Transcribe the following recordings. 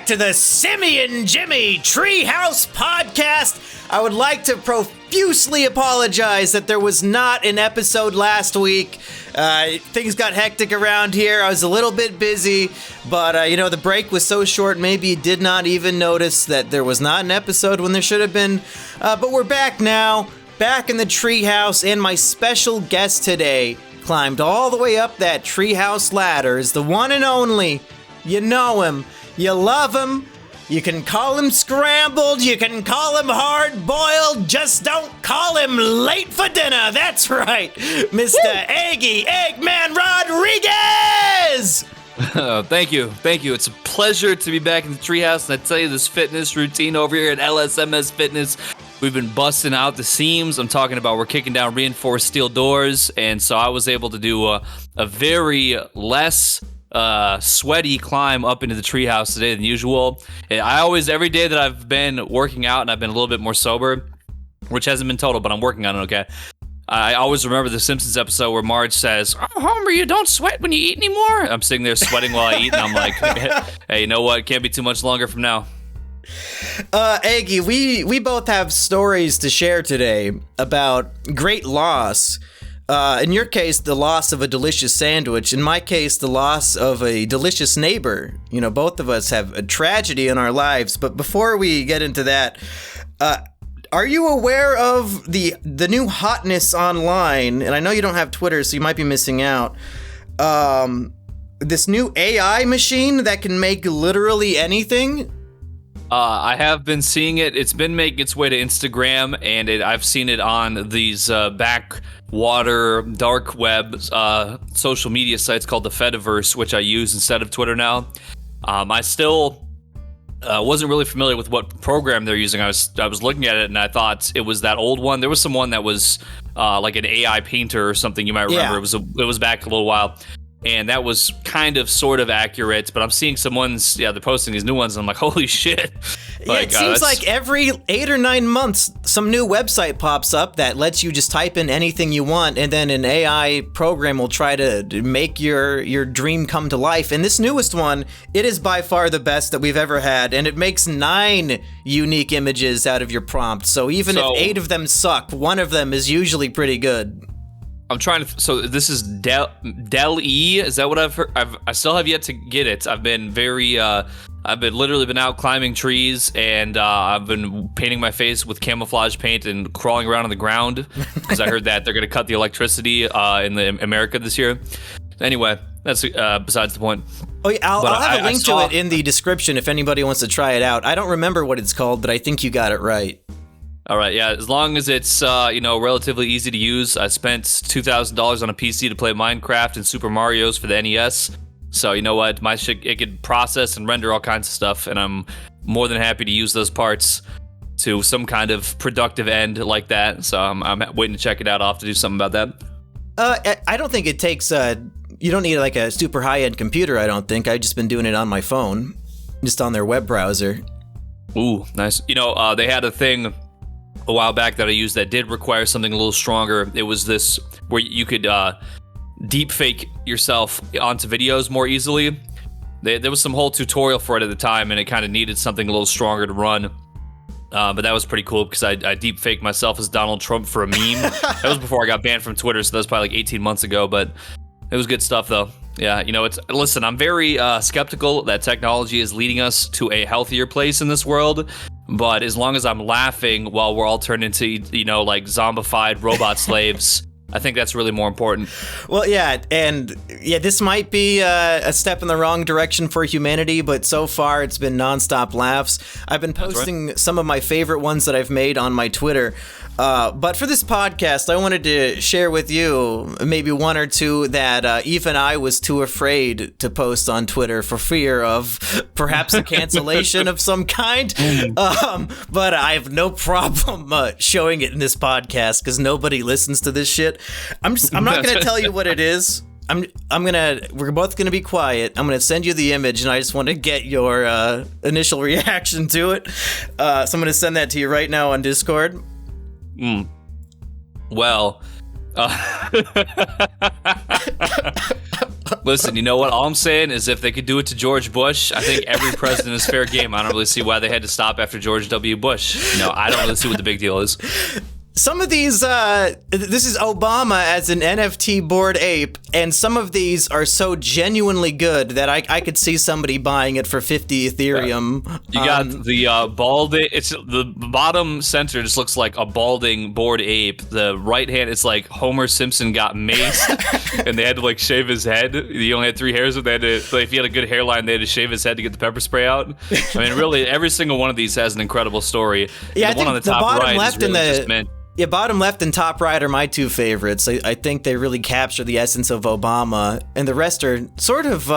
back to the Simian Jimmy Treehouse podcast. I would like to profusely apologize that there was not an episode last week. Things got hectic around here. I was a little bit busy, but the break was so short, maybe you did not even notice that there was not an episode when there should have been. But we're back now, back in the treehouse, and my special guest today climbed all the way up that treehouse ladder is the one and only. You know him, you love him, you can call him scrambled, you can call him hard-boiled, just don't call him late for dinner, that's right, Mr. Eggy, Eggman Rodriguez! Thank you. It's a pleasure to be back in the treehouse, and I tell you, this fitness routine over here at LSMS Fitness, we've been busting out the seams. I'm talking about we're kicking down reinforced steel doors, and so I was able to do a very less sweaty climb up into the treehouse today than usual. Every day that I've been working out and I've been a little bit more sober, which hasn't been total, but I'm working on it, okay? I always remember the Simpsons episode where Marge says, "Oh, Homer, you don't sweat when you eat anymore." I'm sitting there sweating while I eat, and I'm like, hey, you know what? It can't be too much longer from now. Eggy, we both have stories to share today about great loss. In your case, the loss of a delicious sandwich. In my case, the loss of a delicious neighbor. You know, both of us have a tragedy in our lives. But before we get into that, are you aware of the new hotness online? And I know you don't have Twitter, so you might be missing out. This new AI machine that can make literally anything? I have been seeing it. It's been making its way to Instagram, and I've seen it on these backwater, dark web social media sites called the Fediverse, which I use instead of Twitter now. I still wasn't really familiar with what program they're using. I was looking at it, and I thought it was that old one. There was someone that was like an AI painter or something. You might remember. Yeah. It was back a little while. And that was kind of sort of accurate, but I'm seeing someone's, they're posting these new ones, and I'm like, holy shit. Yeah, it seems like every 8 or 9 months, some new website pops up that lets you just type in anything you want, and then an AI program will try to make your dream come to life. And this newest one, it is by far the best that we've ever had, and it makes 9 unique images out of your prompt. So even if 8 of them suck, one of them is usually pretty good. I'm trying to. So this is Del-E. Is that what I've heard? I still have yet to get it. I've been literally been out climbing trees, and I've been painting my face with camouflage paint and crawling around on the ground because I heard that they're gonna cut the electricity in America this year. Anyway, that's besides the point. Oh yeah, I'll have a link to it in the description if anybody wants to try it out. I don't remember what it's called, but I think you got it right. All right, yeah, as long as it's, relatively easy to use. I spent $2,000 on a PC to play Minecraft and Super Mario's for the NES. So, you know what, my shit, it could process and render all kinds of stuff, and I'm more than happy to use those parts to some kind of productive end like that. So I'm waiting to check it out. I'll have to do something about that. I don't think it takes, you don't need like a super high-end computer, I don't think. I've just been doing it on my phone, just on their web browser. Ooh, nice. They had a thing a while back that I used that did require something a little stronger. It was this where you could deep fake yourself onto videos more easily. There was some whole tutorial for it at the time, and it kind of needed something a little stronger to run. But that was pretty cool because I deep faked myself as Donald Trump for a meme. That was before I got banned from Twitter, so that was probably like 18 months ago, but it was good stuff though. Yeah, listen, I'm very skeptical that technology is leading us to a healthier place in this world. But as long as I'm laughing while we're all turned into, like zombified robot slaves, I think that's really more important. Well, yeah, and this might be a step in the wrong direction for humanity, but so far it's been nonstop laughs. I've been posting some of my favorite ones that I've made on my Twitter. But for this podcast, I wanted to share with you maybe one or two that even I was too afraid to post on Twitter for fear of perhaps a cancellation of some kind. But I have no problem showing it in this podcast because nobody listens to this shit. I'm not going to tell you what it is. We're both gonna be quiet. I'm gonna send you the image, and I just want to get your initial reaction to it. So I'm gonna send that to you right now on Discord. Well, Listen, you know what? All I'm saying is if they could do it to George Bush, I think every president is fair game. I don't really see why they had to stop after George W. Bush. I don't really see what the big deal is. Some of these, this is Obama as an NFT Bored Ape, and some of these are so genuinely good that I could see somebody buying it for 50 Ethereum. You got the balding. It's the bottom center just looks like a balding Bored Ape. The right hand, it's like Homer Simpson got maced, and they had to like shave his head. He only had 3 hairs, but they had to, like, if he had a good hairline, they had to shave his head to get the pepper spray out. I mean, really, every single one of these has an incredible story. Yeah, and the one on the top bottom right left is really and just meant. Yeah, bottom left and top right are my 2 favorites. I think they really capture the essence of Obama, and the rest are sort of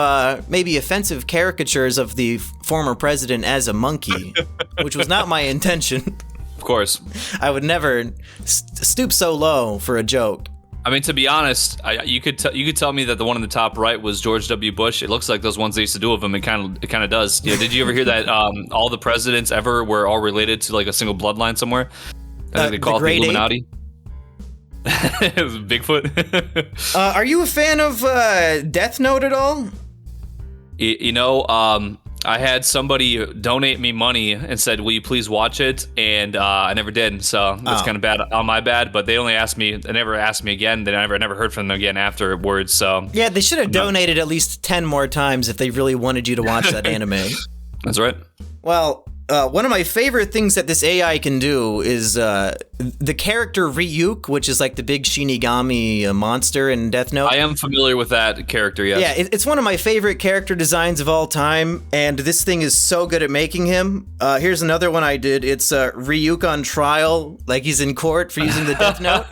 maybe offensive caricatures of the former president as a monkey, which was not my intention. Of course. I would never stoop so low for a joke. I mean, to be honest, you could tell me that the one on the top right was George W. Bush. It looks like those ones they used to do of him. It kind of does. Did you ever hear that all the presidents ever were all related to like a single bloodline somewhere? I think they call it the Illuminati. It was Bigfoot. Are you a fan of Death Note at all? I had somebody donate me money and said, "Will you please watch it?" And I never did, so that's kind of bad on my bad. But they only asked me; they never asked me again. They never heard from them again afterwards. So yeah, they should have donated at least 10 more times if they really wanted you to watch that anime. That's right. Well, one of my favorite things that this AI can do is the character Ryuk, which is like the big Shinigami monster in Death Note. I am familiar with that character, yes. Yeah, it's one of my favorite character designs of all time, and this thing is so good at making him. Here's another one I did. It's Ryuk on trial, like he's in court for using the Death Note.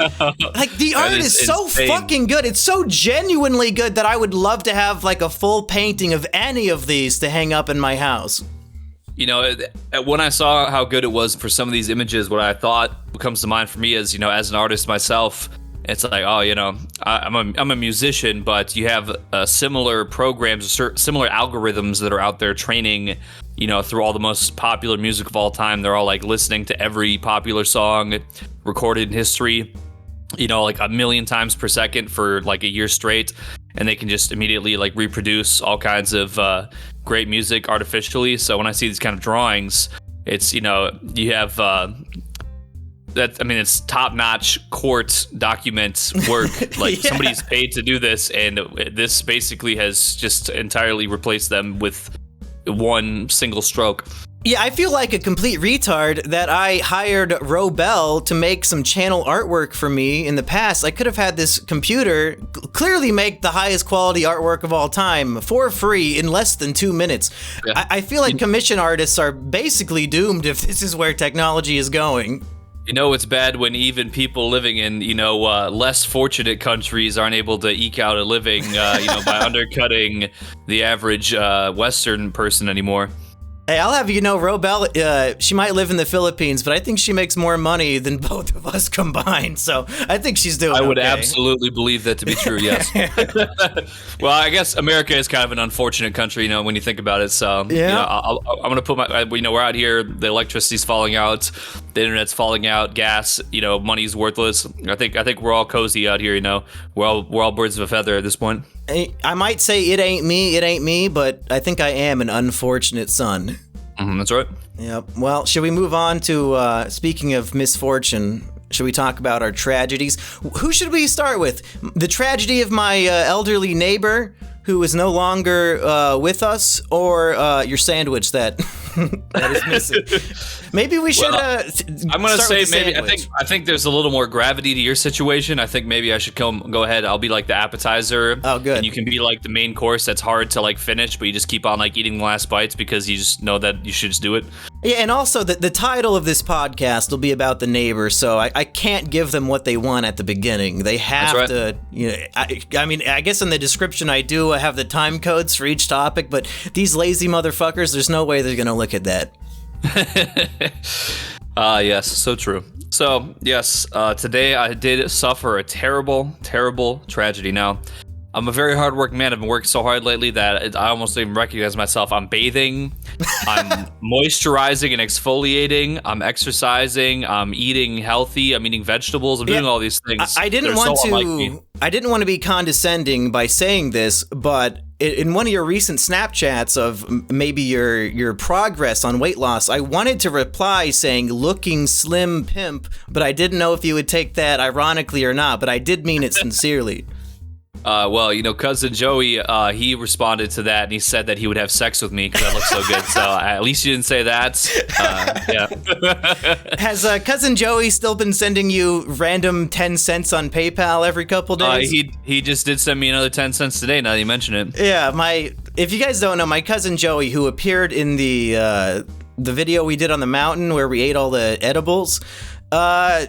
Like, the art is so insane. Fucking good. It's so genuinely good that I would love to have like a full painting of any of these to hang up in my house. When I saw how good it was for some of these images, what I thought comes to mind for me is, as an artist myself, it's like, I'm a musician, but you have similar programs, similar algorithms that are out there training, through all the most popular music of all time. They're all like listening to every popular song recorded in history, like 1 million times per second for like a year straight. And they can just immediately like reproduce all kinds of great music artificially. So when I see these kind of drawings, it's, you have it's top-notch court document work. Like yeah. Somebody's paid to do this, and this basically has just entirely replaced them with one single stroke. Yeah, I feel like a complete retard that I hired Robel to make some channel artwork for me in the past. I could have had this computer clearly make the highest quality artwork of all time for free in less than 2 minutes. Yeah. I feel like commission artists are basically doomed if this is where technology is going. It's bad when even people living in, less fortunate countries aren't able to eke out a living, by undercutting the average Western person anymore. Hey, I'll have you know, Robel, she might live in the Philippines, but I think she makes more money than both of us combined, so I think she's doing okay. I would absolutely believe that to be true, yes. Well, I guess America is kind of an unfortunate country, when you think about it, so, yeah. I'm going to put my, we're out here, the electricity's falling out, the internet's falling out, gas, money's worthless. I think we're all cozy out here, we're all birds of a feather at this point. I might say it ain't me, but I think I am an unfortunate son. That's right. Yep. Well, should we move on to, speaking of misfortune, should we talk about our tragedies? Who should we start with? The tragedy of my elderly neighbor who is no longer with us, or your sandwich that is missing? Maybe we should. I'm gonna say maybe. I think there's a little more gravity to your situation. I think maybe I should go ahead. I'll be like the appetizer. Oh, good. And you can be like the main course that's hard to like finish, but you just keep on like eating the last bites because you just know that you should just do it. Yeah, and also the title of this podcast will be about the neighbor, so I can't give them what they want at the beginning. They have to. I guess in the description I do have the time codes for each topic, but these lazy motherfuckers, there's no way they're gonna look at that. Yes, so true. So, yes, today I did suffer a terrible, terrible tragedy. Now, I'm a very hardworking man. I've been working so hard lately that I almost don't even recognize myself. I'm bathing, I'm moisturizing and exfoliating, I'm exercising, I'm eating healthy, I'm eating vegetables, I'm doing all these things. I didn't want to be condescending by saying this, but in one of your recent Snapchats of maybe your progress on weight loss, I wanted to reply saying looking slim pimp, but I didn't know if you would take that ironically or not, but I did mean it sincerely. Well, cousin Joey, he responded to that and he said that he would have sex with me because I look so good. So at least you didn't say that. Yeah. Has cousin Joey still been sending you random 10 cents on PayPal every couple days? He just did send me another 10 cents today. Now that you mention it. Yeah, if you guys don't know, my cousin Joey, who appeared in the video we did on the mountain where we ate all the edibles.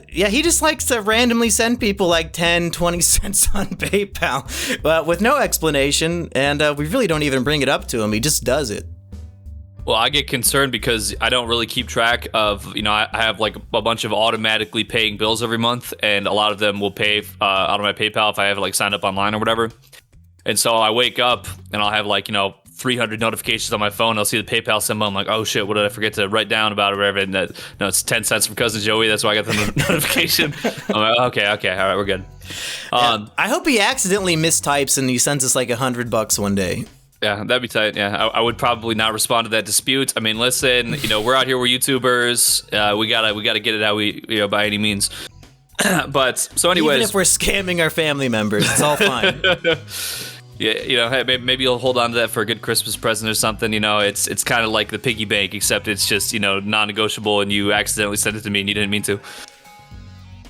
He just likes to randomly send people like 10, 20 cents on PayPal, with no explanation, and we really don't even bring it up to him. He just does it. Well, I get concerned because I don't really keep track of, I have like a bunch of automatically paying bills every month, and a lot of them will pay out of my PayPal if I have like signed up online or whatever. And so I wake up and I'll have like, 300 notifications on my phone. I'll see the PayPal symbol. I'm like, oh shit, what did I forget to write down about it or whatever? And it's 10 cents from cousin Joey. That's why I got the notification. I'm like, okay, all right, we're good. I hope he accidentally mistypes and he sends us like $100 one day. Yeah, that'd be tight. Yeah, I would probably not respond to that dispute. I mean, listen, we're out here, we're YouTubers. We gotta get it how we, by any means. But so anyways, even if we're scamming our family members, it's all fine. Yeah, hey, maybe you'll hold on to that for a good Christmas present or something. It's kind of like the piggy bank, except it's just non-negotiable, and you accidentally sent it to me and you didn't mean to.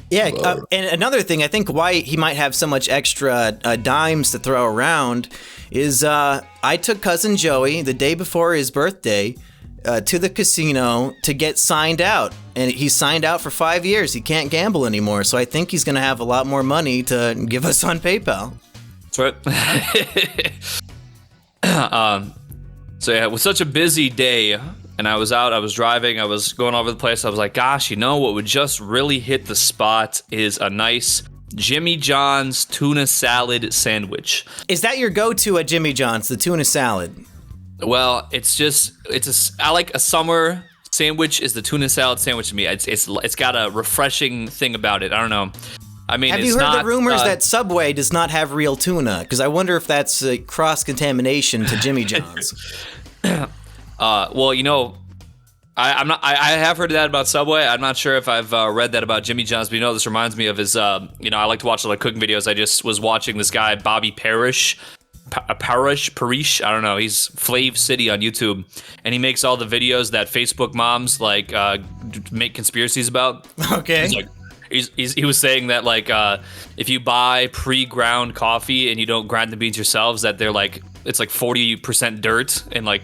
Yeah, and another thing, I think why he might have so much extra dimes to throw around is I took cousin Joey the day before his birthday to the casino to get signed out, and he's signed out for 5 years. He can't gamble anymore, so I think he's going to have a lot more money to give us on PayPal. That's right. So yeah, it was such a busy day, and I was driving, I was going all over the place. I was like, gosh, what would just really hit the spot is a nice Jimmy John's tuna salad sandwich. Is that your go-to at Jimmy John's, the tuna salad? Well, I like a summer sandwich is the tuna salad sandwich to me. It's got a refreshing thing about it. I don't know. I mean, have you heard the rumors that Subway does not have real tuna? Because I wonder if that's a cross-contamination to Jimmy John's. Well, I have heard that about Subway. I'm not sure if I've read that about Jimmy John's, but this reminds me of his, I like to watch a lot of cooking videos. I just was watching this guy, Bobby Parrish, Parish, I don't know. He's Flav City on YouTube, and he makes all the videos that Facebook moms make conspiracies about. Okay. He was saying that if you buy pre-ground coffee and you don't grind the beans yourselves, that they're it's 40% dirt, and I'm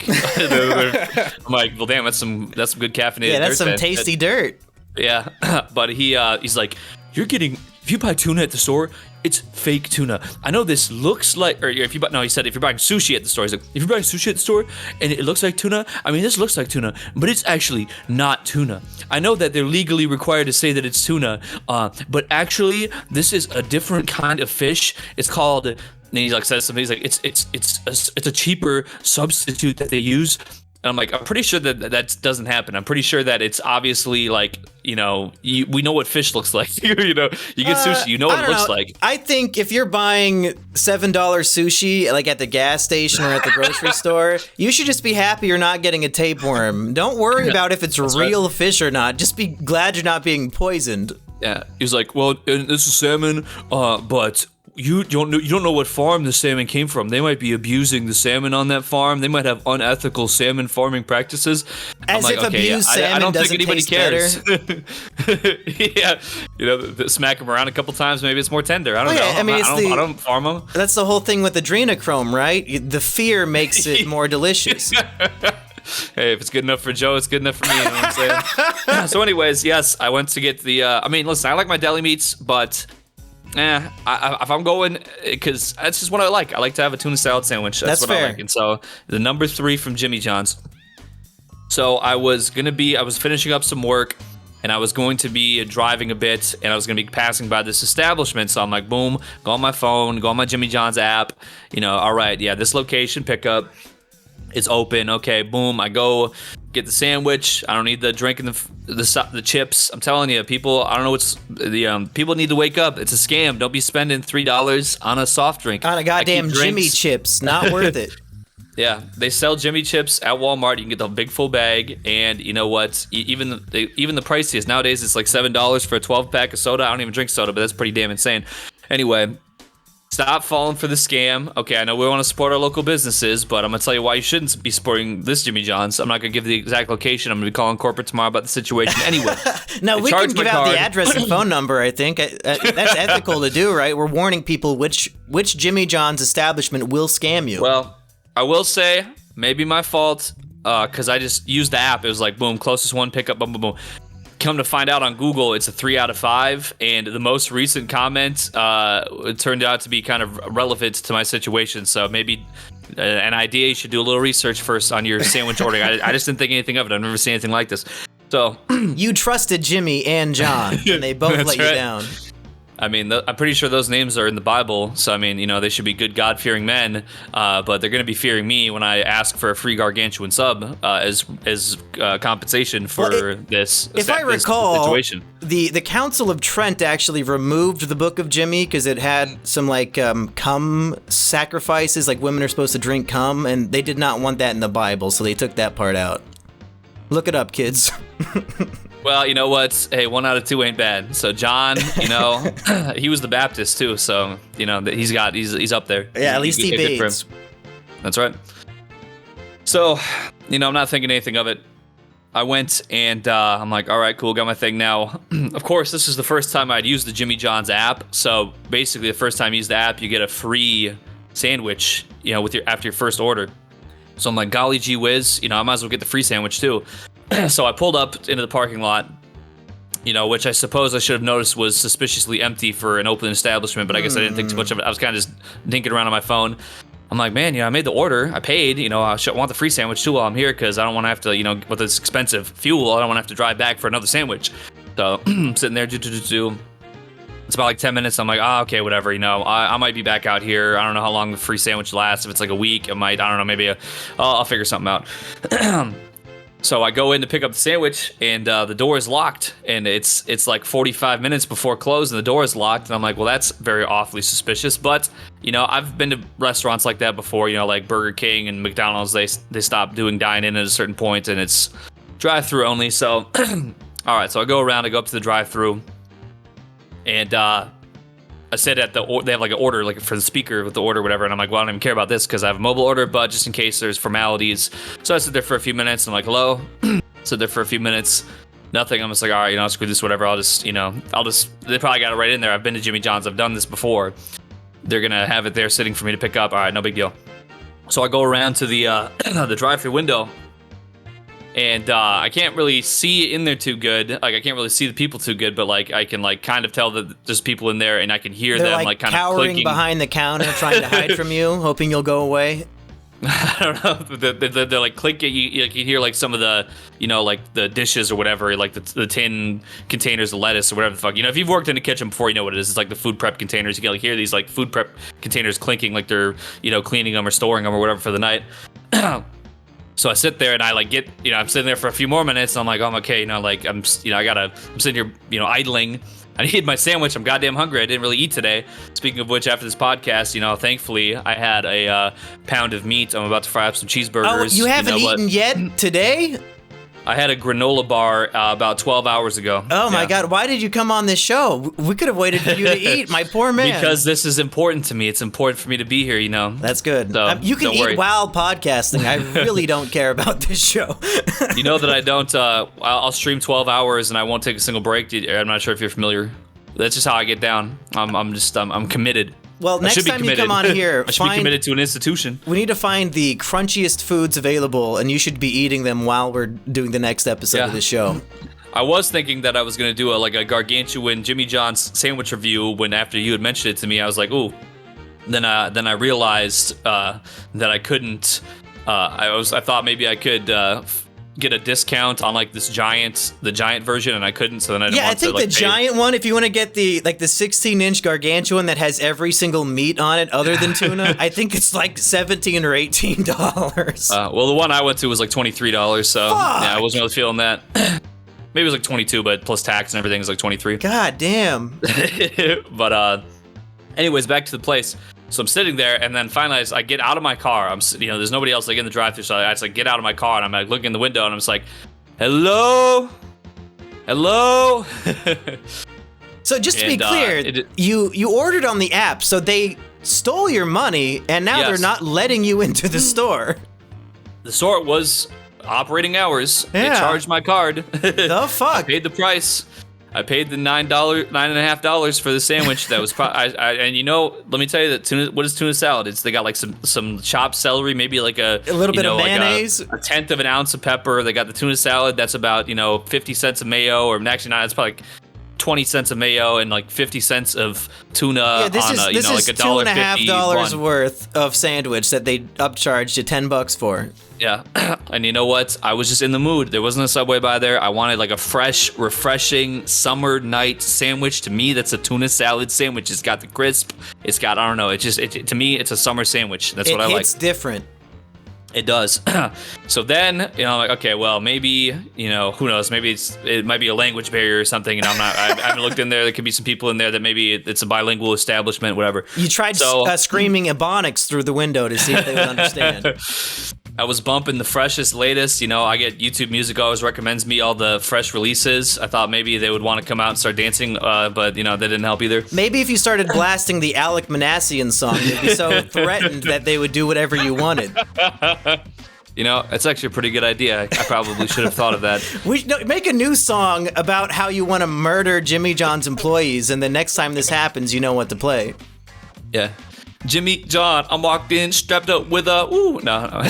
like, well, damn, that's some good caffeinated dirt. Yeah, that's some tasty dirt. Yeah, but he's like, if you buy tuna at the store, it's fake tuna. I know this looks like, he said if you're buying sushi at the store, he's like, if you're buying sushi at the store and it looks like tuna, this looks like tuna, but it's actually not tuna. I know that they're legally required to say that it's tuna, but actually this is a different kind of fish. It's called, and he says something. He's like, it's a cheaper substitute that they use. And I'm like, I'm pretty sure that doesn't happen. I'm pretty sure that it's obviously we know what fish looks like. You get sushi, you know what it looks like. I think if you're buying $7 sushi at the gas station or at the grocery store, you should just be happy you're not getting a tapeworm. Don't worry about if it's real fish or not. Just be glad you're not being poisoned. Yeah, he was like, well, this is salmon, but you don't know what farm the salmon came from. They might be abusing the salmon on that farm. They might have unethical salmon farming practices. As if abused salmon I don't think anybody cares. Yeah, smack them around a couple times. Maybe it's more tender. I don't know. I don't farm them. That's the whole thing with adrenochrome, right? The fear makes it more delicious. Hey, if it's good enough for Joe, it's good enough for me. You know what I'm saying? So, anyways, yes, I went to get the. Listen, I like my deli meats, but. If I'm going, because that's just what I like. I like to have a tuna salad sandwich. That's what fair. I like. And so the number 3 from Jimmy John's. So I was finishing up some work, and I was going to be driving a bit, and I was going to be passing by this establishment. So I'm like, boom, go on my phone, go on my Jimmy John's app. All right, yeah, this location pickup is open. Okay, boom, I go get the sandwich. I don't need the drink and the chips. I'm telling you, people, I don't know what's people need to wake up. It's a scam. Don't be spending $3 on a soft drink. On a goddamn Jimmy chips, not worth it. Yeah, they sell Jimmy chips at Walmart. You can get the big full bag, and you know what? Even the priciest nowadays, it's like $7 for a 12-pack of soda. I don't even drink soda, but that's pretty damn insane. Anyway, stop falling for the scam. Okay, I know we want to support our local businesses, but I'm gonna tell you why you shouldn't be supporting this Jimmy John's. I'm not gonna give the exact location. I'm gonna be calling corporate tomorrow about the situation. Anyway, no, we can give out the address and phone number. I think that's ethical to do, right? We're warning people which Jimmy John's establishment will scam you. Well, I will say, maybe my fault, because I just used the app. It was like, boom, closest one, pick up, boom, boom, boom. Come to find out on Google, it's a 3 out of 5, and the most recent comment it turned out to be kind of relevant to my situation. So maybe an idea, you should do a little research first on your sandwich ordering. I just didn't think anything of it. I've never seen anything like this. So you trusted Jimmy and John, and they both let you down. I mean, I'm pretty sure those names are in the Bible, so I mean, they should be good God-fearing men, but they're going to be fearing me when I ask for a free gargantuan sub as compensation for this. If I recall, situation. The Council of Trent actually removed the Book of Jimmy because it had some cum sacrifices, like women are supposed to drink cum, and they did not want that in the Bible, so they took that part out. Look it up, kids. Well, you know what? Hey, 1 out of 2 ain't bad. So John, he was the Baptist too. So he's up there. Yeah, at least he bathes. That's right. So, I'm not thinking anything of it. I went and I'm like, all right, cool, got my thing now. Of course, this is the first time I'd used the Jimmy John's app. So basically, the first time you use the app, you get a free sandwich, after your first order. So I'm like, golly gee whiz, I might as well get the free sandwich too. So I pulled up into the parking lot, which I suppose I should have noticed was suspiciously empty for an open establishment, but I guess I didn't think too much of it. I was kind of just dinking around on my phone. I'm like, man, I made the order. I paid. I want the free sandwich too while I'm here because I don't want to have to, with this expensive fuel, I don't want to have to drive back for another sandwich. So I'm sitting there, It's about like 10 minutes. I'm like, okay, whatever. I might be back out here. I don't know how long the free sandwich lasts. If it's like a week, I don't know, maybe I'll figure something out. So I go in to pick up the sandwich, and the door is locked, and it's like 45 minutes before close, and the door is locked, and I'm like, well, that's very awfully suspicious. But I've been to restaurants like that before, like Burger King and McDonald's. They stop doing dine-in at a certain point, and it's drive-through only. So, all right, so I go around, I go up to the drive-through, and I said they have like an order, like for the speaker with the order, whatever. And I'm like, well, I don't even care about this because I have a mobile order, but just in case there's formalities. So I sit there for a few minutes. And I'm like, hello. Sit there for a few minutes. Nothing. I'm just like, all right, screw this, whatever. They probably got it right in there. I've been to Jimmy John's. I've done this before. They're going to have it there sitting for me to pick up. All right, no big deal. So I go around to the the drive-thru window. And I can't really see in there too good. Like, I can't really see the people too good, but like I can like kind of tell that there's people in there, and I can hear them like kind of clicking behind the counter, trying to hide from you, hoping you'll go away. I don't know. They're like clicking. You hear like some of the, like the dishes or whatever, like the tin containers of lettuce or whatever the fuck. If you've worked in a kitchen before, you know what it is. It's like the food prep containers. You can like hear these like food prep containers clinking, like they're cleaning them or storing them or whatever for the night. So I sit there and I like get, I'm sitting there for a few more minutes. And I'm like, oh, I'm okay. I'm sitting here, idling. I need my sandwich. I'm goddamn hungry. I didn't really eat today. Speaking of which, after this podcast, thankfully I had a pound of meat. I'm about to fry up some cheeseburgers. Oh, you haven't eaten yet today? I had a granola bar about 12 hours ago. Oh my God, why did you come on this show? We could have waited for you to eat, my poor man. Because this is important to me. It's important for me to be here, That's good. So, you can eat while podcasting. I really don't care about this show. You know that I don't, I'll stream 12 hours and I won't take a single break. I'm not sure if you're familiar. That's just how I get down. I'm committed. Well, next time you come on here, I should be committed to an institution. We need to find the crunchiest foods available, and you should be eating them while we're doing the next episode of the show. I was thinking that I was going to do a gargantuan Jimmy John's sandwich review when after you had mentioned it to me, I was like, ooh. Then I realized that I couldn't. I thought maybe I could get a discount on like the giant version, and I couldn't. So then I I think the giant one, if you want to get the 16-inch gargantuan that has every single meat on it other than tuna, I think it's like $17 or $18. Well, the one I went to was like $23, so yeah, I wasn't really feeling that. Maybe it was like 22, but plus tax and everything is like 23. God damn. But anyways, back to the place. So I'm sitting there, and then finally I get out of my car. There's nobody else like in the drive-thru, so I just like get out of my car, and I'm like looking in the window, and I'm just like, hello. So just to be clear, you ordered on the app, so they stole your money, and now they're not letting you into the store. The store was operating hours. Yeah. They charged my card. The fuck? I paid the price. I paid the $9.50 for the sandwich. That was and let me tell you that what is tuna salad? They got like some chopped celery, maybe like a little bit of mayonnaise, like a tenth of an ounce of pepper. They got the tuna salad. That's about 50 cents of mayo, or actually not. It's probably like 20 cents of mayo and like 50 cents of tuna. Yeah, this is like $2.50 worth of sandwich that they upcharged you $10 for. Yeah, and you know what? I was just in the mood. There wasn't a Subway by there. I wanted like a fresh, refreshing summer night sandwich. To me, that's a tuna salad sandwich. It's got the crisp. It's got, I don't know. To me, it's a summer sandwich. That's what I like. It's different. It does. So then, I'm like, okay, well, maybe, who knows? Maybe it might be a language barrier or something. And I haven't looked in there. There could be some people in there that maybe it's a bilingual establishment, whatever. You tried screaming Ebonics through the window to see if they would understand. I was bumping the freshest, latest. I get YouTube Music always recommends me all the fresh releases. I thought maybe they would want to come out and start dancing, but that didn't help either. Maybe if you started blasting the Alec Manassian song, you'd be so threatened that they would do whatever you wanted. It's actually a pretty good idea. I probably should have thought of that. Make a new song about how you want to murder Jimmy John's employees, and the next time this happens, you know what to play. Yeah. Jimmy John, I'm walked in, strapped up with a, no.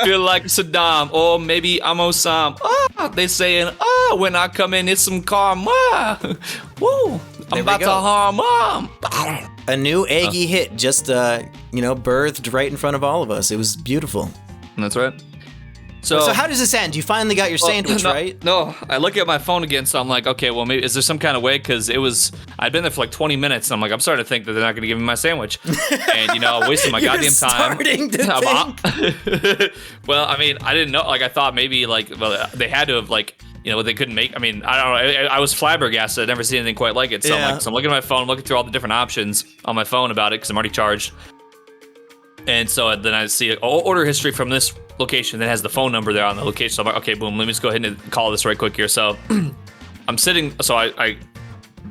Feel like Saddam, or maybe I'm Osam. They saying, when I come in, it's some karma. Woo, I'm about to harm. A new Eggy hit just, birthed right in front of all of us. It was beautiful. That's right. So how does this end? You finally got your sandwich, right? No, I look at my phone again, so I'm like, okay, well, maybe is there some kind of way? Because I'd been there for like 20 minutes, and I'm like, I'm starting to think that they're not going to give me my sandwich. And, I wasted my goddamn time. Starting to think. Well, I mean, I didn't know. Like, I thought maybe, they had to have, they couldn't make. I mean, I don't know. I was flabbergasted. I'd never seen anything quite like it. So, I'm looking at my phone, looking through all the different options on my phone about it, because I'm already charged. And so then I see order history from this location that has the phone number there on the location. So I'm like, okay, boom, let me just go ahead and call this right quick here. So I'm sitting, so I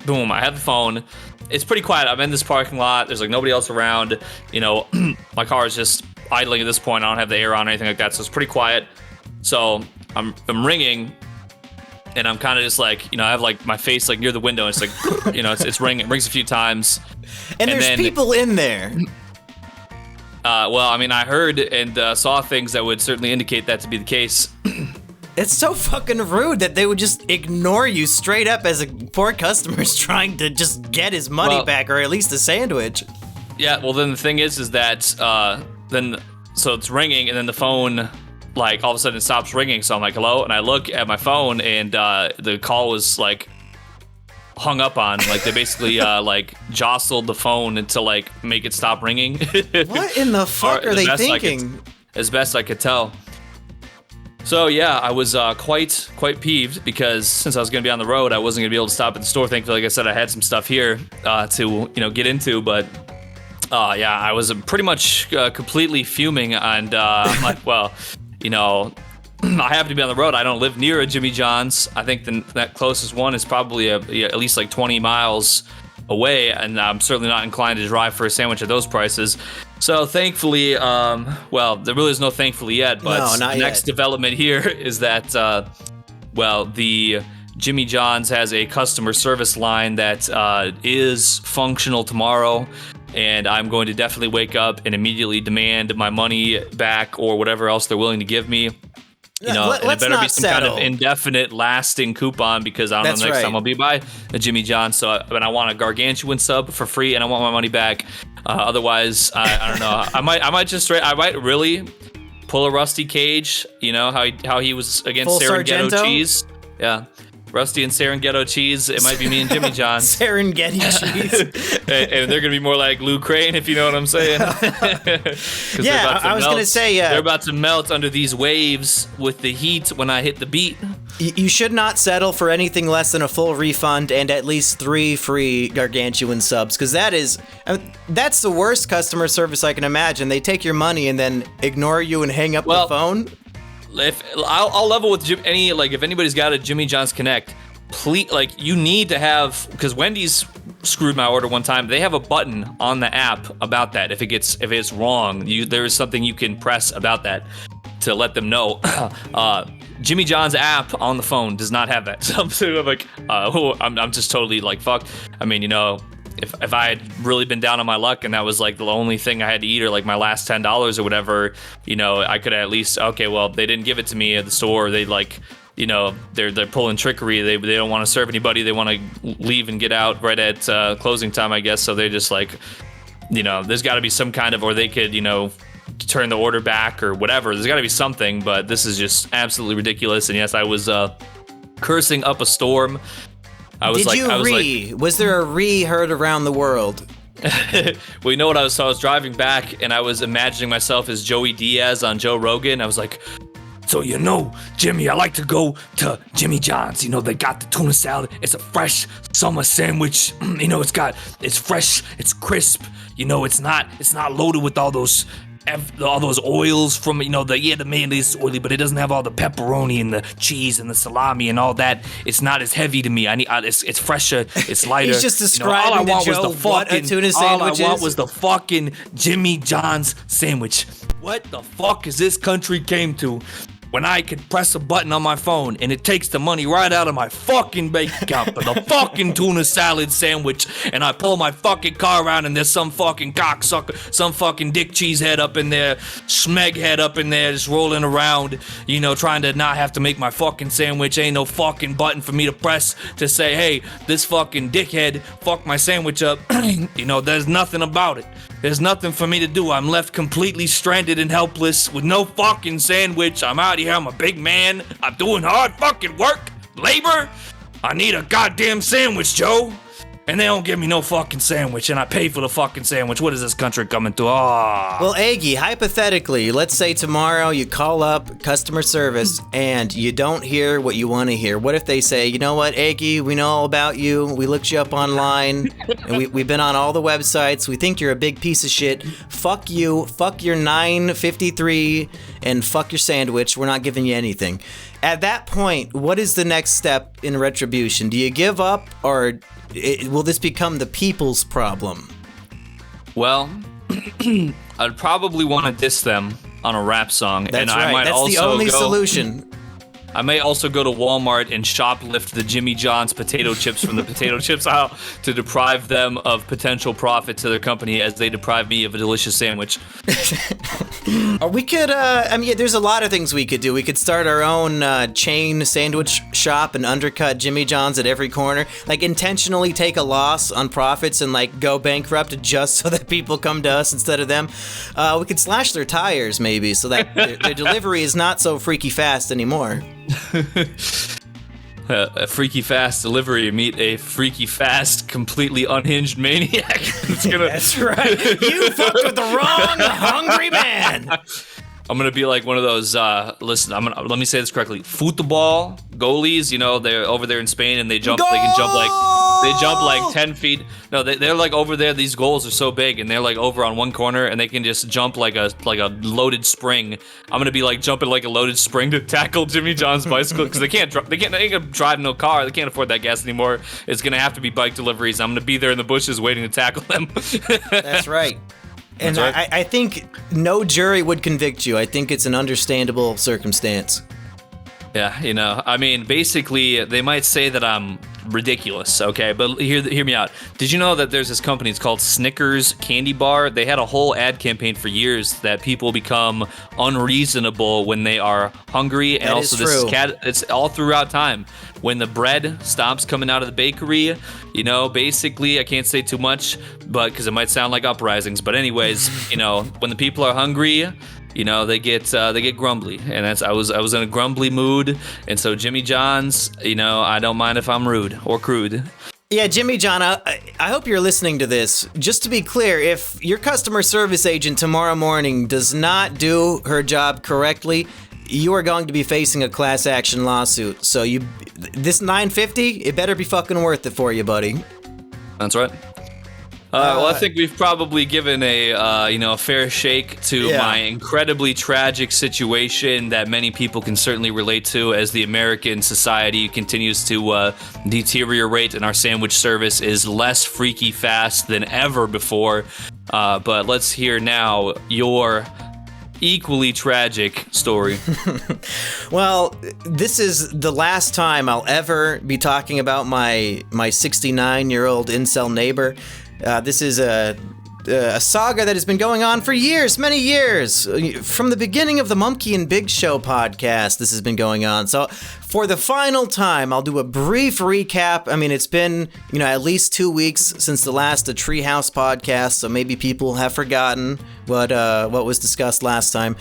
have the phone. It's pretty quiet. I'm in this parking lot. There's like nobody else around. My car is just idling at this point. I don't have the air on or anything like that. So it's pretty quiet. So I'm ringing, and I'm kind of just like, I have like my face like near the window. And it's like, it's ringing. It rings a few times. And there's people in there. Well, I mean, I heard and saw things that would certainly indicate that to be the case. It's so fucking rude that they would just ignore you straight up as a poor customer's trying to just get his money back, or at least a sandwich. Yeah, well, then the thing is that so it's ringing, and then the phone, like, all of a sudden it stops ringing. So I'm like, hello? And I look at my phone, and the call was, like, hung up on. Like, they basically jostled the phone to like make it stop ringing. What in the fuck are they thinking? As best I could tell. So yeah, I was quite peeved, because since I was going to be on the road, I wasn't going to be able to stop at the store. Thankfully, like I said, I had some stuff here to get into, but yeah, I was pretty much completely fuming, and I'm like, well, I happen to be on the road. I don't live near a Jimmy John's. I think that closest one is probably at least like 20 miles away, and I'm certainly not inclined to drive for a sandwich at those prices. So thankfully, well, there really is no thankfully yet, but the next development here is that, the Jimmy John's has a customer service line that is functional tomorrow, and I'm going to definitely wake up and immediately demand my money back or whatever else they're willing to give me. And it better be some kind of indefinite lasting coupon, because I don't know next time I'll be by a Jimmy John's. So I want a gargantuan sub for free, and I want my money back. Otherwise, I don't know. I might really pull a Rusty Cage. You know how he was against Full Serenghetto Sargento? cheese. Yeah. Rusty and Serenghetto cheese. It might be me and Jimmy John's. Serengeti cheese. And they're gonna be more like Lou Crane, if you know what I'm saying. Yeah, I was gonna say, they're about to melt under these waves with the heat when I hit the beat. You should not settle for anything less than a full refund and at least 3 free gargantuan subs, because that's the worst customer service I can imagine. They take your money and then ignore you and hang up the phone. If I'll level with if anybody's got a Jimmy John's Connect, please, you need to have, because Wendy's screwed my order one time. They have a button on the app about that. If it's wrong, there is something you can press about that to let them know. Jimmy John's app on the phone does not have that. So I'm like, I'm just totally fucked. I mean, if I had really been down on my luck and that was the only thing I had to eat, or my last $10 or whatever, I could at least, okay, well, they didn't give it to me at the store. They they're pulling trickery. They don't want to serve anybody. They want to leave and get out right at closing time, I guess. So they're just there's got to be some kind of, or they could, turn the order back or whatever. There's got to be something, but this is just absolutely ridiculous. And yes, I was cursing up a storm. Was there a heard around the world? Well, you know what I was driving back and I was imagining myself as Joey Diaz on Joe Rogan. I was like, so Jimmy, I like to go to Jimmy John's. They got the tuna salad. It's a fresh summer sandwich. It's fresh, it's crisp. It's not loaded with all those oils from the mayonnaise is oily, but it doesn't have all the pepperoni and the cheese and the salami and all that. It's not as heavy to me. It's fresher, it's lighter. He's just describing to Joe what a tuna sandwich is. All I want was the fucking Jimmy John's sandwich. What the fuck is this country came to? When I could press a button on my phone and it takes the money right out of my fucking bank account for the fucking tuna salad sandwich, and I pull my fucking car around and there's some fucking cocksucker, some fucking dick cheese head up in there, smeg head up in there just rolling around, trying to not have to make my fucking sandwich. Ain't no fucking button for me to press to say, hey, this fucking dickhead fucked my sandwich up. There's nothing about it. There's nothing for me to do. I'm left completely stranded and helpless with no fucking sandwich. I'm out here. I'm a big man. I'm doing hard fucking work. Labor. I need a goddamn sandwich, Joe. And they don't give me no fucking sandwich, and I pay for the fucking sandwich. What is this country coming to? Well, Eggy, hypothetically, let's say tomorrow you call up customer service and you don't hear what you want to hear. What if they say, you know what, Eggy, we know all about you. We looked you up online, and we've been on all the websites. We think you're a big piece of shit. Fuck you. Fuck your 953, and fuck your sandwich. We're not giving you anything. At that point, what is the next step in retribution? Do you give up, or will this become the people's problem? Well, I'd probably want to diss them on a rap song. That's right. That's the only solution. I may also go to Walmart and shoplift the Jimmy John's potato chips from the potato chips aisle to deprive them of potential profit to their company as they deprive me of a delicious sandwich. Or we could, there's a lot of things we could do. We could start our own chain sandwich shop and undercut Jimmy John's at every corner. Intentionally take a loss on profits and, go bankrupt just so that people come to us instead of them. We could slash their tires, maybe, so that their delivery is not so freaky fast anymore. A freaky fast delivery meet a freaky fast, completely unhinged maniac. That's right. You fucked with the wrong hungry man. I'm gonna be like one of those. Listen, let me say this correctly. Football goalies, they're over there in Spain and they jump. Goal! They jump like 10 feet. No, they're over there. These goals are so big, and they're over on one corner, and they can just jump like a loaded spring. I'm gonna be jumping like a loaded spring to tackle Jimmy John's bicycle because they can't drive no car. They can't afford that gas anymore. It's gonna have to be bike deliveries. I'm gonna be there in the bushes waiting to tackle them. That's right. And right. I think no jury would convict you. I think it's an understandable circumstance. Yeah, basically, they might say that I'm ridiculous, okay? But hear me out. Did you know that there's this company, it's called Snickers Candy Bar? They had a whole ad campaign for years that people become unreasonable when they are hungry. And that also, is true. It's all throughout time. When the bread stops coming out of the bakery, basically, I can't say too much, but because it might sound like uprisings. But anyways, when the people are hungry, they get grumbly, and I was in a grumbly mood, and so Jimmy John's, I don't mind if I'm rude or crude. Yeah, Jimmy John, I hope you're listening to this. Just to be clear, if your customer service agent tomorrow morning does not do her job correctly, you are going to be facing a class action lawsuit. So this $9.50, it better be fucking worth it for you, buddy. That's right. Well, I think we've probably given a fair shake to my incredibly tragic situation that many people can certainly relate to as the American society continues to deteriorate and our sandwich service is less freaky fast than ever before. But let's hear now your equally tragic story. Well, this is the last time I'll ever be talking about my 69-year-old incel neighbor. This is a saga that has been going on for years, many years. From the beginning of the Mumkey and Big Show podcast, this has been going on. So for the final time, I'll do a brief recap. I mean, it's been, at least 2 weeks since the last Treehouse podcast, so maybe people have forgotten what was discussed last time.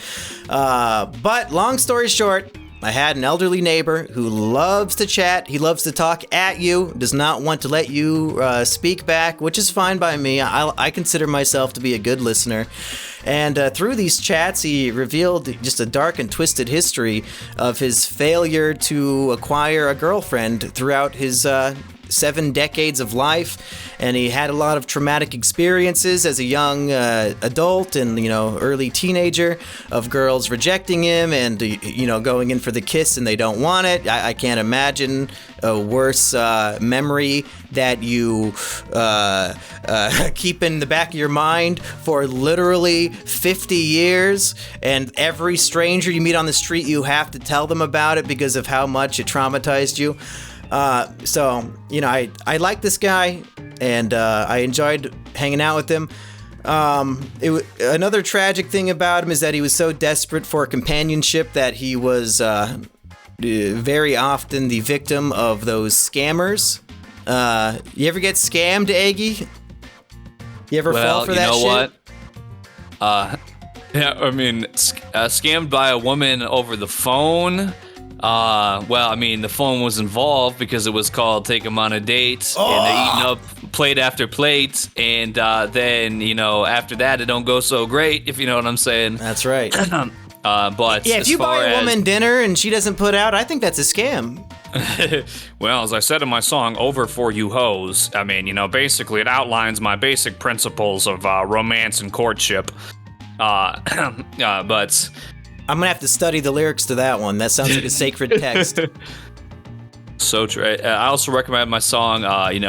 But long story short, I had an elderly neighbor who loves to chat. He loves to talk at you, does not want to let you speak back, which is fine by me. I consider myself to be a good listener. And through these chats, he revealed just a dark and twisted history of his failure to acquire a girlfriend throughout his 7 decades of life. And he had a lot of traumatic experiences as a young adult and, early teenager of girls rejecting him and, going in for the kiss and they don't want it. I can't imagine a worse memory that you keep in the back of your mind for literally 50 years. And every stranger you meet on the street, you have to tell them about it because of how much it traumatized you. So, I like this guy, and I enjoyed hanging out with him. Another tragic thing about him is that he was so desperate for companionship that he was very often the victim of those scammers. You ever get scammed, Eggy? You ever fall for that shit? Well, you know what? Scammed by a woman over the phone. The phone was involved because it was called Take 'Em on a Date, and they're eating up plate after plate, and then, after that, it don't go so great, if you know what I'm saying. That's right. But yeah, if you buy a woman dinner and she doesn't put out, I think that's a scam. Well, as I said in my song, Over For You Hoes, basically it outlines my basic principles of romance and courtship. But I'm gonna have to study the lyrics to that one. That sounds like a sacred text. So true. I also recommend my song, Fucked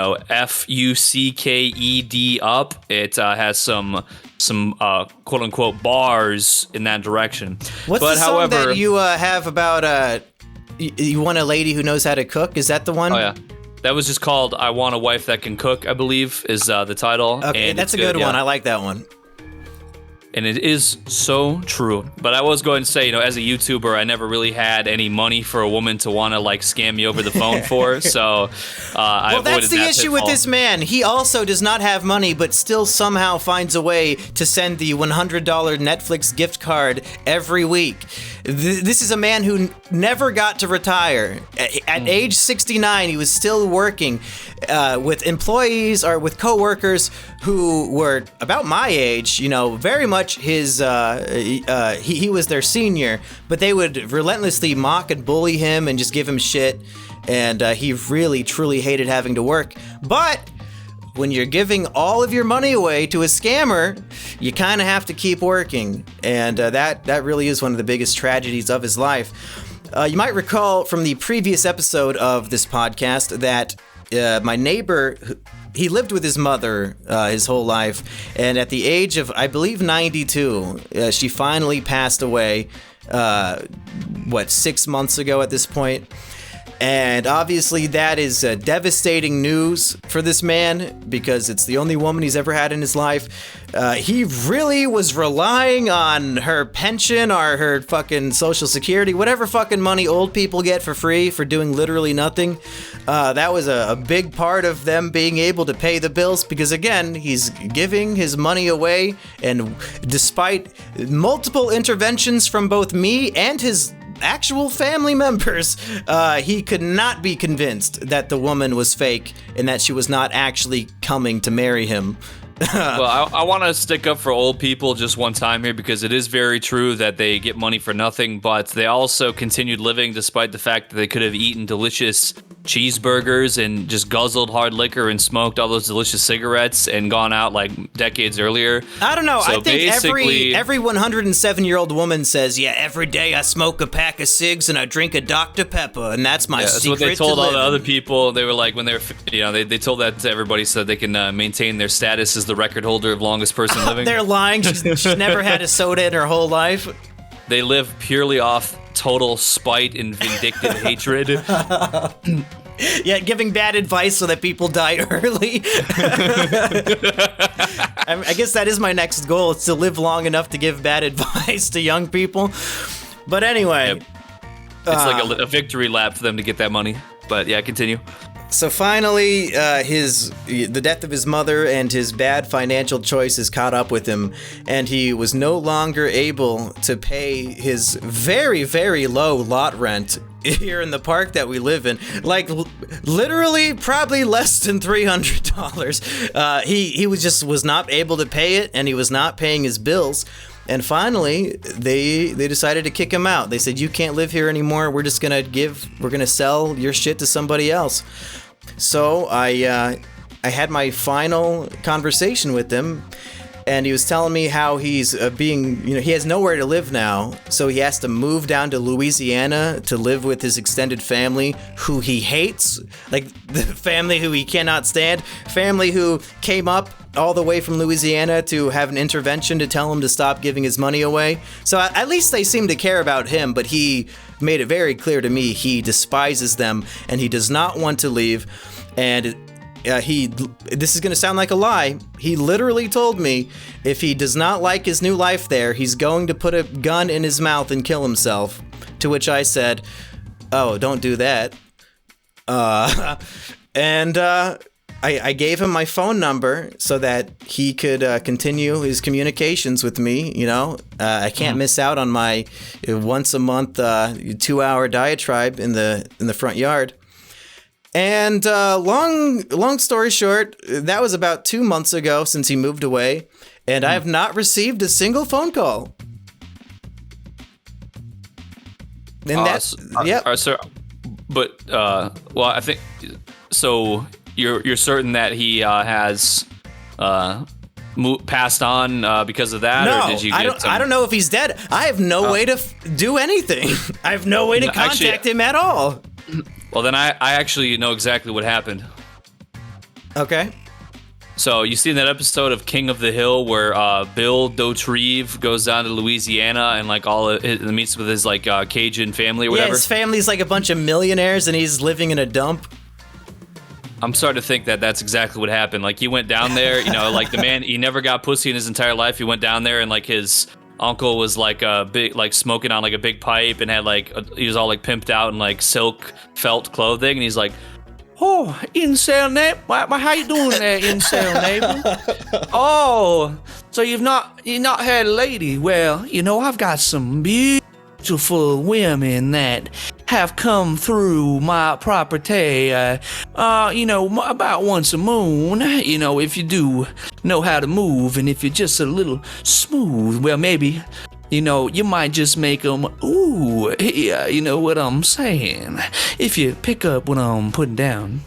Up. It has some quote unquote bars in that direction. What's the song that you have about you want a lady who knows how to cook? Is that the one? Oh yeah. That was just called I Want a Wife That Can Cook, I believe, is the title. Okay, that's a good one. I like that one. And it is so true. But I was going to say, as a YouTuber, I never really had any money for a woman to want to scam me over the phone for. So I avoided that. Well, that's the issue with this man. He also does not have money, but still somehow finds a way to send the $100 Netflix gift card every week. This is a man who never got to retire. At age 69, he was still working with employees or with coworkers who were about my age, very much his, he was their senior, but they would relentlessly mock and bully him and just give him shit, and he really, truly hated having to work. But when you're giving all of your money away to a scammer, you kind of have to keep working, and that really is one of the biggest tragedies of his life. You might recall from the previous episode of this podcast that my neighbor, he lived with his mother his whole life, and at the age of, I believe, 92, she finally passed away, 6 months ago at this point. And obviously that is devastating news for this man because it's the only woman he's ever had in his life. He really was relying on her pension or her fucking social security, whatever fucking money old people get for free for doing literally nothing. That was a big part of them being able to pay the bills because, again, he's giving his money away. And despite multiple interventions from both me and his actual family members, he could not be convinced that the woman was fake and that she was not actually coming to marry him. Well, I want to stick up for old people just one time here because it is very true that they get money for nothing, but they also continued living despite the fact that they could have eaten delicious cheeseburgers and just guzzled hard liquor and smoked all those delicious cigarettes and gone out like decades earlier. I don't know. So I think every 107-year-old woman says, yeah, every day I smoke a pack of cigs and I drink a Dr. Pepper, and that's my secret. That's what they told to all the living. other people. They were like, when they were, they told that to everybody so that they can maintain their status as the record holder of longest person living. They're lying. She's never had a soda in her whole life. They live purely off total spite and vindictive hatred. Yeah, giving bad advice so that people die early. I guess that is my next goal. It's to live long enough to give bad advice to young people. But anyway. Yep. It's like a victory lap for them to get that money. But yeah, continue. So finally, the death of his mother and his bad financial choices caught up with him, and he was no longer able to pay his very, very low lot rent here in the park that we live in. Like, literally, probably less than $300. He was not able to pay it, and he was not paying his bills. And finally, they decided to kick him out. They said, "You can't live here anymore. We're just we're gonna sell your shit to somebody else." So I had my final conversation with him, and he was telling me how he's he has nowhere to live now, so he has to move down to Louisiana to live with his extended family, who he hates, like the family who he cannot stand, family who came up all the way from Louisiana to have an intervention to tell him to stop giving his money away. So at least they seem to care about him, but he made it very clear to me he despises them and he does not want to leave. And this is going to sound like a lie. He literally told me if he does not like his new life there, he's going to put a gun in his mouth and kill himself. To which I said, "Oh, don't do that." I gave him my phone number so that he could continue his communications with me. I can't miss out on my once a month 2-hour diatribe in the front yard. And long story short, that was about 2 months ago since he moved away, and I have not received a single phone call. And that's yep. Sir, but I think so. You're certain that he has passed on because of that? No, or did you get I don't know if he's dead. I have no way to do anything. I have no way to contact him at all. Well, then I actually know exactly what happened. Okay. So you seen that episode of King of the Hill where Bill Dauterive goes down to Louisiana and like meets with his like Cajun family or whatever? Yeah, his family's like a bunch of millionaires and he's living in a dump. I'm starting to think that that's exactly what happened. Like, he went down there, like the man, he never got pussy in his entire life. He went down there and like his uncle was like smoking on like a big pipe and had like, he was all like pimped out in like silk felt clothing. And he's like, "Oh, Incel neighbor, how you doing there, Incel neighbor? Oh, so you've not had a lady? Well, I've got some beautiful women that have come through my property, about once a moon, if you do know how to move, and if you're just a little smooth, well, maybe, you might just make them, ooh, yeah, you know what I'm saying, if you pick up what I'm putting down."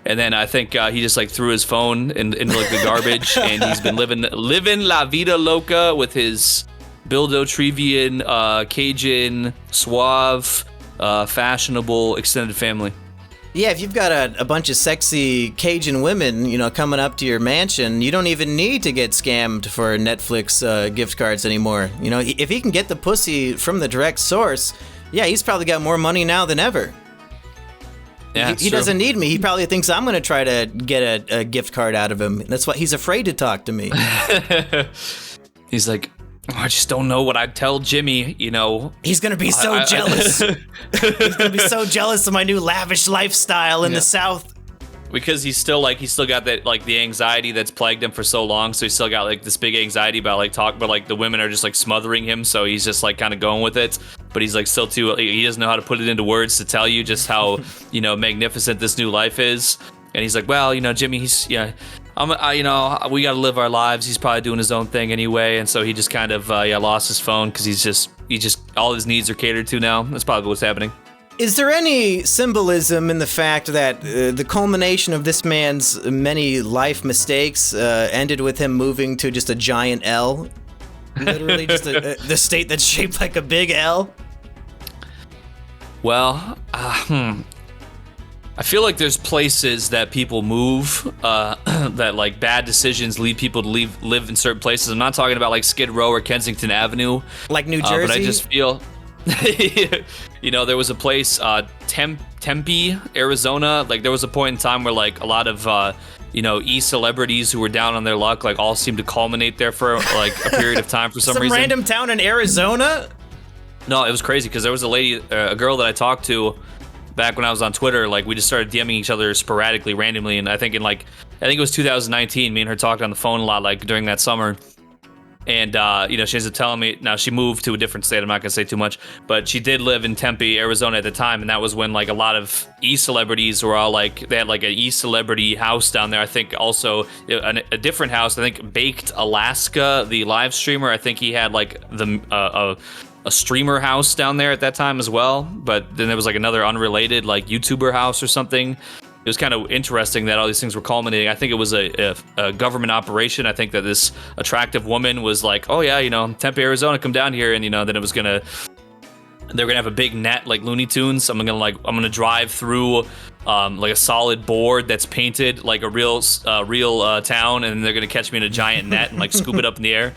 And then I think he just like threw his phone into like the garbage, and he's been living la vida loca with his Bill Dauterivian, Cajun, suave, fashionable extended family. Yeah, if you've got a bunch of sexy Cajun women, coming up to your mansion, you don't even need to get scammed for Netflix gift cards anymore. If he can get the pussy from the direct source, yeah, he's probably got more money now than ever. Yeah, he doesn't need me. He probably thinks I'm going to try to get a gift card out of him. That's why he's afraid to talk to me. He's like, I just don't know what I'd tell Jimmy, you know. He's going to be so jealous. He's going to be so jealous of my new lavish lifestyle in the South. Because he's still got that, like, the anxiety that's plagued him for so long. So he's still got, like, this big anxiety about, like, but, like, the women are just, like, smothering him. So he's just, like, kind of going with it. But he's, like, still he doesn't know how to put it into words to tell you just how, you know, magnificent this new life is. And he's like, well, you know, Jimmy, we got to live our lives. He's probably doing his own thing anyway. And so he just kind of, lost his phone because he just, all his needs are catered to now. That's probably what's happening. Is there any symbolism in the fact that the culmination of this man's many life mistakes ended with him moving to just a giant L? Literally just the state that's shaped like a big L? Well, I feel like there's places that people move that, like, bad decisions lead people to live in certain places. I'm not talking about, like, Skid Row or Kensington Avenue. Like New Jersey? But I just feel... You know, there was a place, Tempe, Arizona. Like, there was a point in time where, like, a lot of, e-celebrities who were down on their luck, like, all seemed to culminate there for, like, a period of time for some reason. Some random town in Arizona? No, it was crazy because there was a girl that I talked to back when I was on Twitter. Like, we just started DMing each other sporadically, randomly, and I think it was 2019. Me and her talked on the phone a lot, like, during that summer. And, she ends up telling me, now she moved to a different state, I'm not going to say too much, but she did live in Tempe, Arizona at the time, and that was when, like, a lot of E-celebrities were all, like, they had, like, an E-celebrity house down there. I think also a different house, I think Baked Alaska, the live streamer, I think he had, like, a streamer house down there at that time as well, but then there was, like, another unrelated, like, YouTuber house or something. It was kind of interesting that all these things were culminating. I think it was a government operation. I think that this attractive woman was like, oh yeah, Tempe, Arizona, come down here. And, then it was they're gonna have a big net like Looney Tunes. I'm gonna drive through like a solid board that's painted like a real town. And they're gonna catch me in a giant net and like scoop it up in the air.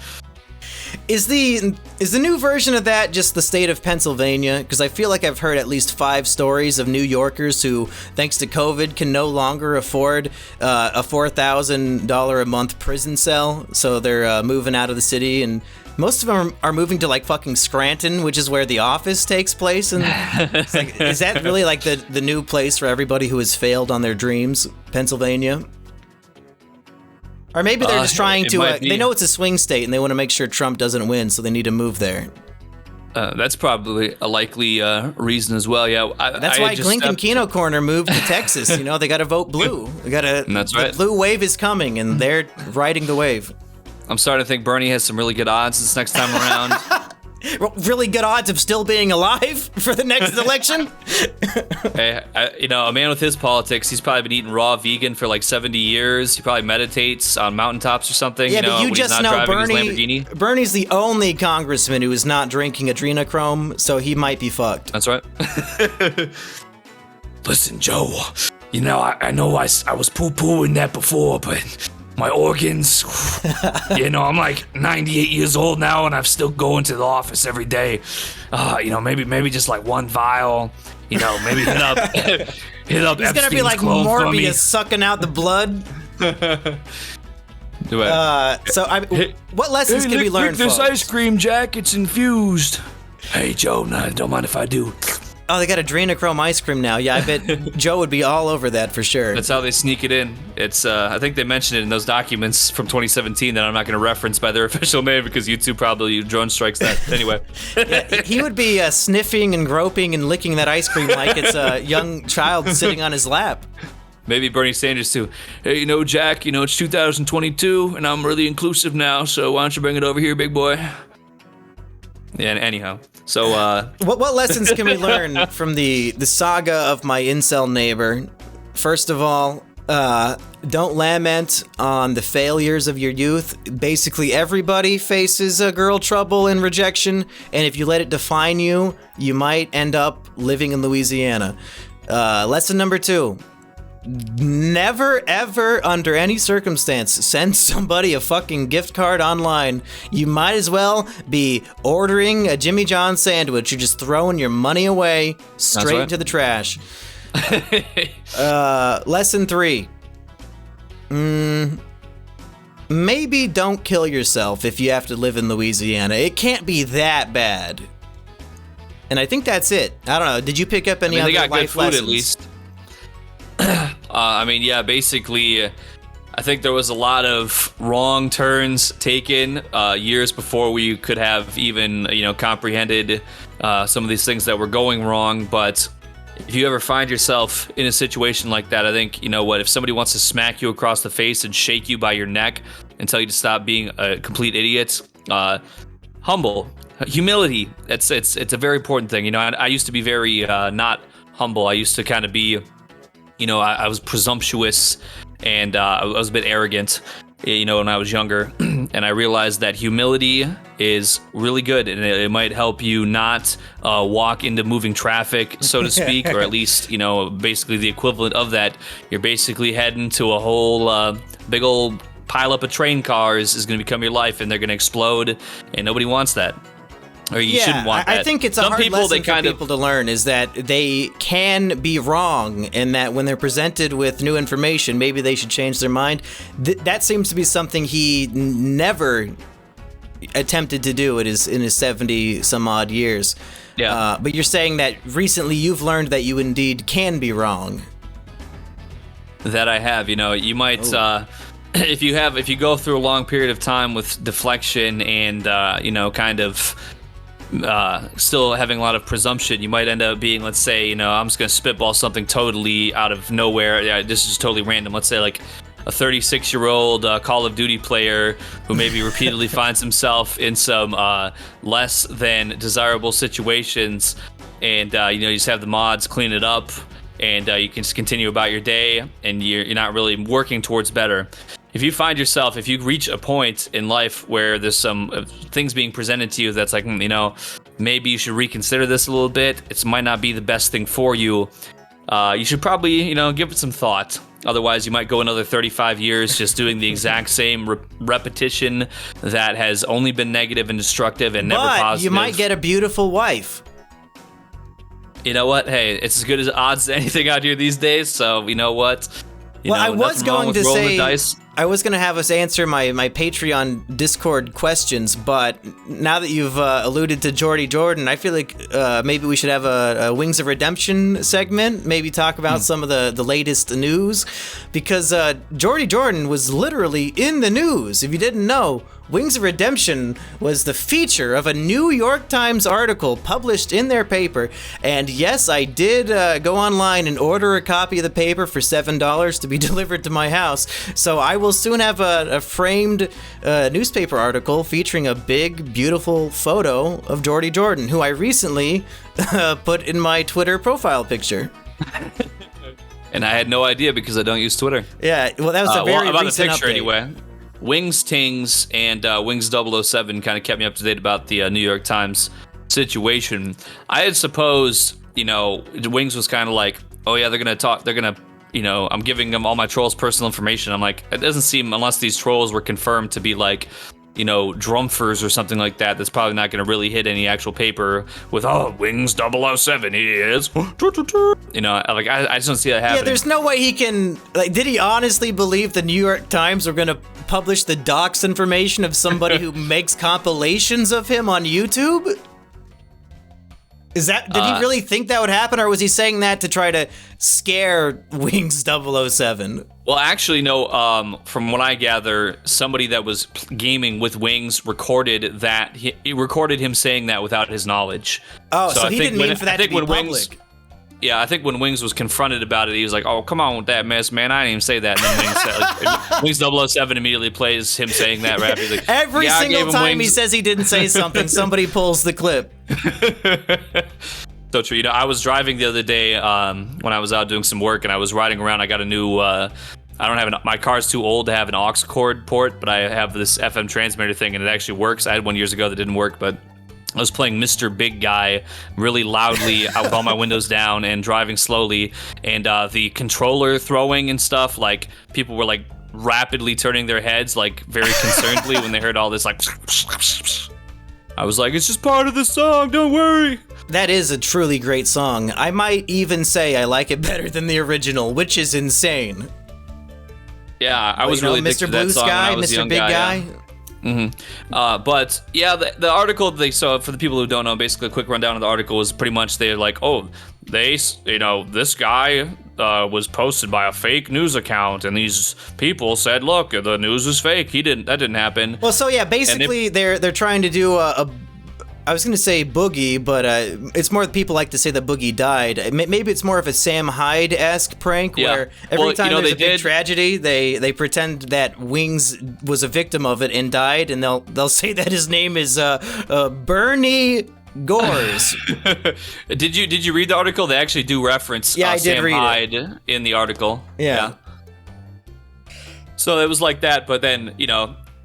Is the new version of that just the state of Pennsylvania? Because I feel like I've heard at least 5 stories of New Yorkers who, thanks to COVID, can no longer afford a $4,000 a month prison cell, so they're moving out of the city, and most of them are moving to like fucking Scranton, which is where The Office takes place. And it's like, is that really like the new place for everybody who has failed on their dreams, Pennsylvania? Or maybe they're just trying to, they know it's a swing state and they want to make sure Trump doesn't win, so they need to move there. That's probably a likely reason as well, yeah. That's why Glink and Kino Corner moved to Texas. They got to vote blue. That's right. The blue wave is coming and they're riding the wave. I'm starting to think Bernie has some really good odds this next time around. Really good odds of still being alive for the next election? Hey, a man with his politics, he's probably been eating raw vegan for like 70 years. He probably meditates on mountaintops or something. Yeah, but you just know Bernie's the only congressman who is not drinking adrenochrome, so he might be fucked. That's right. Listen, Joe, I know I was poo-pooing that before, but... my organs, I'm like 98 years old now and I'm still going to the office every day. Maybe just like one vial, maybe hit up He's Epstein's gonna be like Morbius sucking out the blood. Do it. What lessons can we learn from this ice cream, Jack? It's infused. Hey, Joe, don't mind if I do. Oh, they got adrenochrome ice cream now. Yeah, I bet Joe would be all over that for sure. That's how they sneak it in. It's I think they mentioned it in those documents from 2017 that I'm not going to reference by their official name because YouTube probably drone strikes that. Anyway. Yeah, he would be sniffing and groping and licking that ice cream like it's a young child sitting on his lap. Maybe Bernie Sanders too. Hey, Jack, it's 2022 and I'm really inclusive now, so why don't you bring it over here, big boy? Yeah, anyhow. So, what lessons can we learn from the saga of my incel neighbor? First of all, don't lament on the failures of your youth. Basically, everybody faces girl trouble and rejection, and if you let it define you, you might end up living in Louisiana. Lesson number 2. Never, ever, under any circumstance, send somebody a fucking gift card online. You might as well be ordering a Jimmy John sandwich. You're just throwing your money away straight into the trash. Lesson 3. Maybe don't kill yourself if you have to live in Louisiana. It can't be that bad. And I think that's it. I don't know. Did you pick up any other life lessons? They got good food at least. Basically, I think there was a lot of wrong turns taken years before we could have even, comprehended some of these things that were going wrong. But if you ever find yourself in a situation like that, I think, if somebody wants to smack you across the face and shake you by your neck and tell you to stop being a complete idiot, humility, it's a very important thing. I used to be very not humble. I used to kind of be, I was presumptuous and I was a bit arrogant, when I was younger. And I realized that humility is really good, and it might help you not walk into moving traffic, so to speak, or at least, basically the equivalent of that. You're basically heading to a whole big old pile up of train cars is going to become your life, and they're going to explode, and nobody wants that. Or you shouldn't want that. I think it's a hard lesson for people to learn, is that they can be wrong, and that when they're presented with new information, maybe they should change their mind. That seems to be something he never attempted to do in his 70 some odd years. Yeah. But you're saying that recently you've learned that you indeed can be wrong. That I have. You might if you go through a long period of time with deflection and kind of still having a lot of presumption, you might end up being, let's say, I'm just going to spitball something totally out of nowhere. Yeah, this is just totally random. Let's say like a 36-year-old Call of Duty player who maybe repeatedly finds himself in some less than desirable situations, and you just have the mods clean it up, and you can just continue about your day, and you're not really working towards better. If you reach a point in life where there's some things being presented to you that's like, maybe you should reconsider this a little bit, it might not be the best thing for you, you should probably, give it some thought. Otherwise, you might go another 35 years just doing the exact same repetition that has only been negative and destructive and never positive. But you might get a beautiful wife. You know what? Hey, it's as good as odds as anything out here these days, so you know what? I was going to say, I was going to have us answer my Patreon Discord questions, but now that you've alluded to Jordy Jordan, I feel like maybe we should have a Wings of Redemption segment, maybe talk about some of the latest news, because Jordy Jordan was literally in the news. If you didn't know, Wings of Redemption was the feature of a New York Times article published in their paper, and yes, I did go online and order a copy of the paper for $7 to be delivered to my house, so I will soon have a framed newspaper article featuring a big, beautiful photo of Jordy Jordan, who I recently put in my Twitter profile picture. And I had no idea because I don't use Twitter. Yeah, well, that was a very about recent the picture update. Anyway. Wings Tings and Wings 007 kind of kept me up to date about the New York Times situation. I had supposed, Wings was kind of like, oh yeah, they're gonna, I'm giving them all my trolls' personal information. I'm like, it doesn't seem, unless these trolls were confirmed to be like, Drumfers or something like that, that's probably not going to really hit any actual paper with, Wings 007, he is. I just don't see that happening. Yeah, there's no way he can, did he honestly believe the New York Times were going to publish the docs information of somebody who makes compilations of him on YouTube? Did he really think that would happen, or was he saying that to try to scare Wings 007? Well, actually, no. From what I gather, somebody that was gaming with Wings recorded that. He recorded him saying that without his knowledge. Oh, so he didn't mean for that to be public. Yeah, I think when Wings was confronted about it, he was like, "Oh, come on with that mess, man! I didn't even say that." And then Wings 007 immediately plays him saying that rap. He's like, every single time he says he didn't say something, somebody pulls the clip. So true. I was driving the other day when I was out doing some work, and I was riding around. I got a new. I don't have my car's too old to have an aux cord port, but I have this FM transmitter thing, and it actually works. I had one years ago that didn't work, but I was playing Mr. Big Guy really loudly out with all my windows down and driving slowly, and the controller throwing and stuff, like people were like rapidly turning their heads like very concernedly when they heard all this like. I was like, it's just part of the song, don't worry. That is a truly great song. I might even say I like it better than the original, which is insane. Yeah, I was really addicted Mr. to that Blue song when I Sky, was a Mr. young Big Guy. Yeah. But yeah, the article, so for the people who don't know, basically a quick rundown of the article was pretty much they're like, oh, this guy was posted by a fake news account, and these people said, look, the news is fake. That didn't happen. Well, so yeah, basically they're trying to do I was going to say Boogie, but it's more people like to say that Boogie died. Maybe it's more of a Sam Hyde-esque prank where every time there's a big tragedy, they pretend that Wings was a victim of it and died, and they'll say that his name is Bernie Gores. Did you read the article? They actually do reference Sam Hyde in the article. Yeah. So it was like that, but then,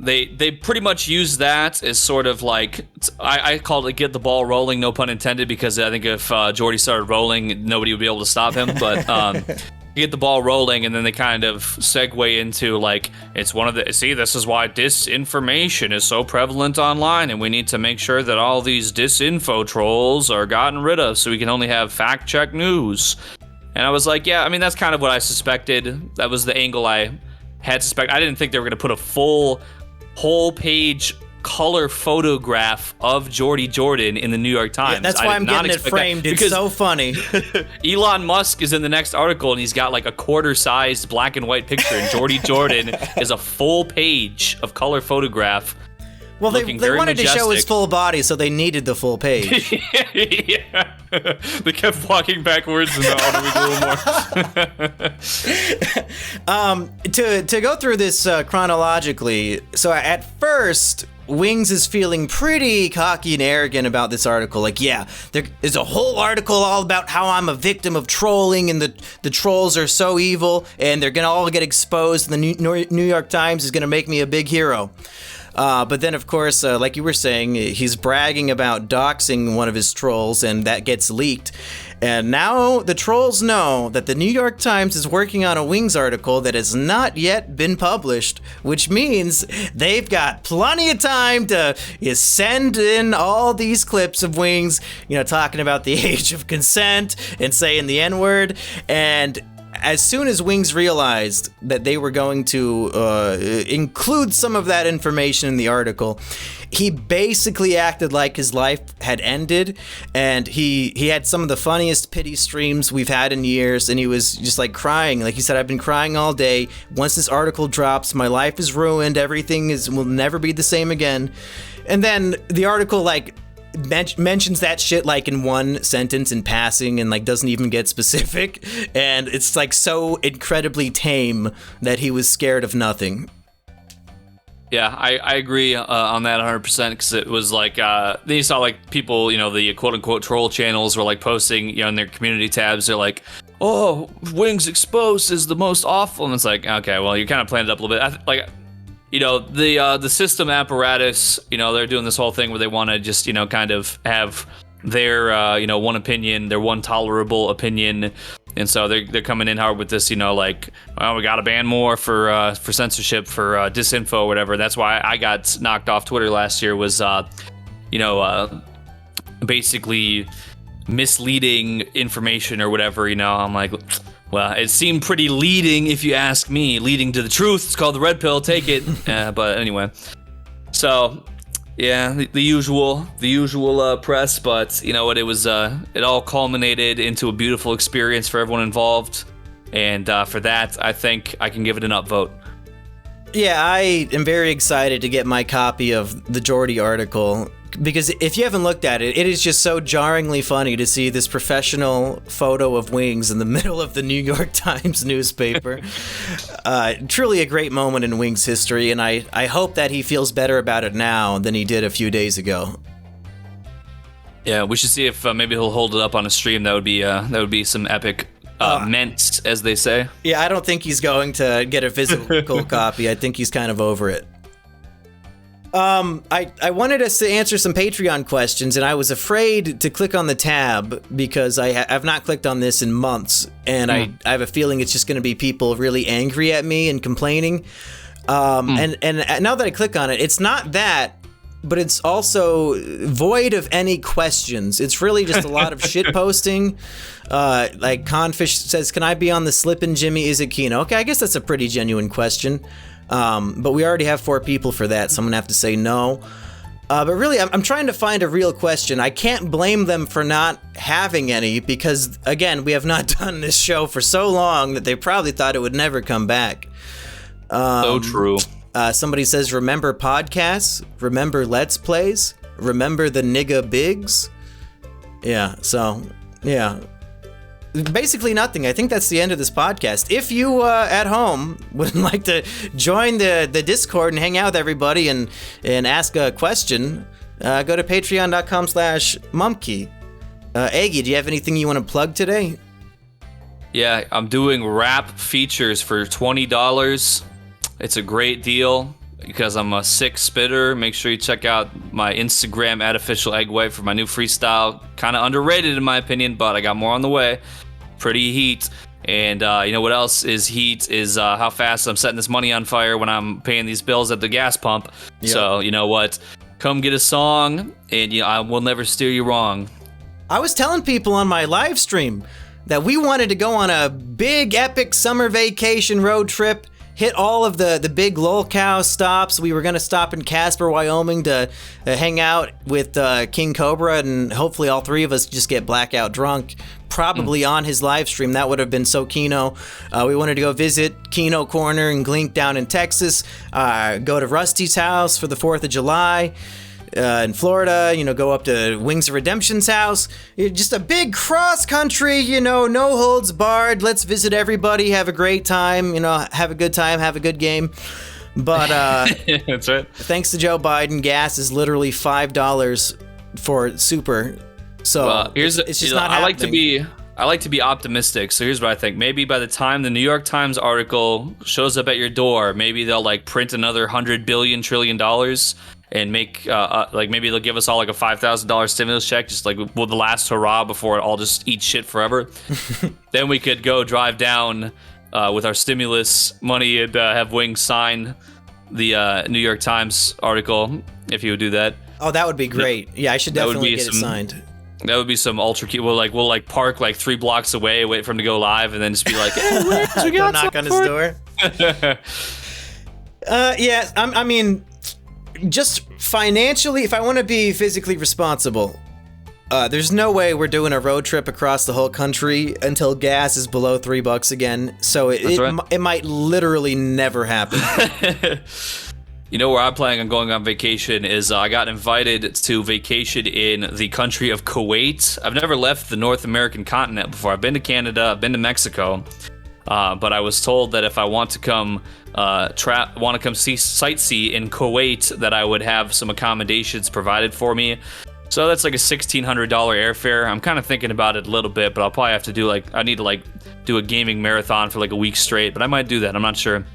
They pretty much use that as sort of like, I call it get the ball rolling, no pun intended, because I think if Jordy started rolling, nobody would be able to stop him. But get the ball rolling, and then they kind of segue into like, it's one of the, this is why disinformation is so prevalent online, and we need to make sure that all these disinfo trolls are gotten rid of so we can only have fact-check news. And I was like, yeah, I mean, that's kind of what I suspected. That was the angle I had suspected. I didn't think they were going to put a whole page color photograph of Jordy Jordan in the New York Times. Yeah, that's why I'm getting it framed. It's so funny. Elon Musk is in the next article, and he's got like a quarter-sized black and white picture, and Jordy Jordan is a full page of color photograph. Well, they wanted to show his full body, so they needed the full page. Yeah. They kept walking backwards and a little more. To go through this chronologically, so at first, Wings is feeling pretty cocky and arrogant about this article. Like, yeah, there's a whole article all about how I'm a victim of trolling, and the trolls are so evil, and they're gonna all get exposed, and the New York Times is gonna make me a big hero. But then, of course, like you were saying, he's bragging about doxing one of his trolls, and that gets leaked. And now the trolls know that the New York Times is working on a Wings article that has not yet been published, which means they've got plenty of time to send in all these clips of Wings, talking about the age of consent and saying the N-word. And as soon as Wings realized that they were going to include some of that information in the article, he basically acted like his life had ended, and he had some of the funniest pity streams we've had in years, and he was just like crying. Like he said, I've been crying all day. Once this article drops, my life is ruined. Everything will never be the same again. And then the article mentions that shit like in one sentence in passing, and like doesn't even get specific, and it's like so incredibly tame that he was scared of nothing. Yeah, I agree on that 100%, because it was like, then you saw like people, the quote-unquote troll channels were like posting, in their community tabs, they're like, oh, Wings Exposed is the most awful, and it's like, okay, well, you kind of planned it up a little bit. The system apparatus, they're doing this whole thing where they want to just, kind of have their, one opinion, their one tolerable opinion. And so they're coming in hard with this, like, well, we got to ban more for censorship, for disinfo or whatever. That's why I got knocked off Twitter last year, was, basically misleading information or whatever, I'm like, well, it seemed pretty leading, if you ask me, leading to the truth. It's called the red pill, take it. But anyway, so yeah, the usual press, but you know what, it was it all culminated into a beautiful experience for everyone involved, and for that, I think I can give it an upvote. Yeah, I am very excited to get my copy of the Jordy article, because if you haven't looked at it, it is just so jarringly funny to see this professional photo of Wings in the middle of the New York Times newspaper. Truly a great moment in Wings history, and I hope that he feels better about it now than he did a few days ago. Yeah, we should see if maybe he'll hold it up on a stream. That would be some epic meant, as they say. Yeah, I don't think he's going to get a physical copy. I think he's kind of over it. I wanted us to answer some Patreon questions, and I was afraid to click on the tab because I've not clicked on this in months, and I have a feeling it's just going to be people really angry at me and complaining. And now that I click on it, it's not that but it's also void of any questions. It's really just a lot of shit posting. Like Confish says, "Can I be on the Slippin' Jimmy? Is it Kino?" Okay, I guess that's a pretty genuine question. But we already have 4 people for that, so I'm gonna have to say no. But really, I'm trying to find a real question. I can't blame them for not having any because, again, we have not done this show for so long that they probably thought it would never come back. So true. Somebody says, remember podcasts? Remember Let's Plays? Remember the nigga bigs? Yeah, so, yeah. Basically nothing. I think that's the end of this podcast. If you at home would like to join the Discord and hang out with everybody and ask a question, go to patreon.com/mumkey. Eggy, do you have anything you want to plug today? Yeah, I'm doing rap features for $20. It's a great deal because I'm a sick spitter. Make sure you check out my Instagram @officialeggway for my new freestyle. Kind of underrated in my opinion, but I got more on the way. Pretty heat. And you know what else is heat is how fast I'm setting this money on fire when I'm paying these bills at the gas pump. Yep. So you know what? Come get a song, and I will never steer you wrong. I was telling people on my live stream that we wanted to go on a big epic summer vacation road trip. Hit all of the big lolcow stops. We were going to stop in Casper, Wyoming to hang out with King Cobra, and hopefully all 3 of us just get blackout drunk, probably on his live stream. That would have been so Kino. We wanted to go visit Kino Corner and Glink down in Texas, go to Rusty's house for the 4th of July. In Florida, go up to Wings of Redemption's house. Just a big cross country, no holds barred. Let's visit everybody, have a great time, have a good time, have a good game. But that's right. Thanks to Joe Biden, gas is literally $5 for super. So it's just not happening. I like to be optimistic. So here's what I think. Maybe by the time the New York Times article shows up at your door, maybe they'll print another $100 billion trillion and make maybe they'll give us all a $5,000 stimulus check, just with the last hurrah before it all just eats shit forever. Then we could go drive down with our stimulus money and have Wings sign the New York Times article if you would do that. Oh, that would be great. Yeah, I should definitely get it signed. That would be some ultra cute. We'll park 3 blocks away, wait for him to go live, and then just be like, "Hey, Wings, we got knock on his door." Yeah, I mean, just financially, if I want to be physically responsible, there's no way we're doing a road trip across the whole country until gas is below $3 again. So it might literally never happen. You know where I'm planning on going on vacation is I got invited to vacation in the country of Kuwait. I've never left the North American continent before. I've been to Canada, I've been to Mexico, but I was told that if I want to come sightsee in Kuwait, that I would have some accommodations provided for me. So that's a $1,600 airfare. I'm kind of thinking about it a little bit, but I'll probably have to do I need to do a gaming marathon for a week straight, but I might do that. I'm not sure.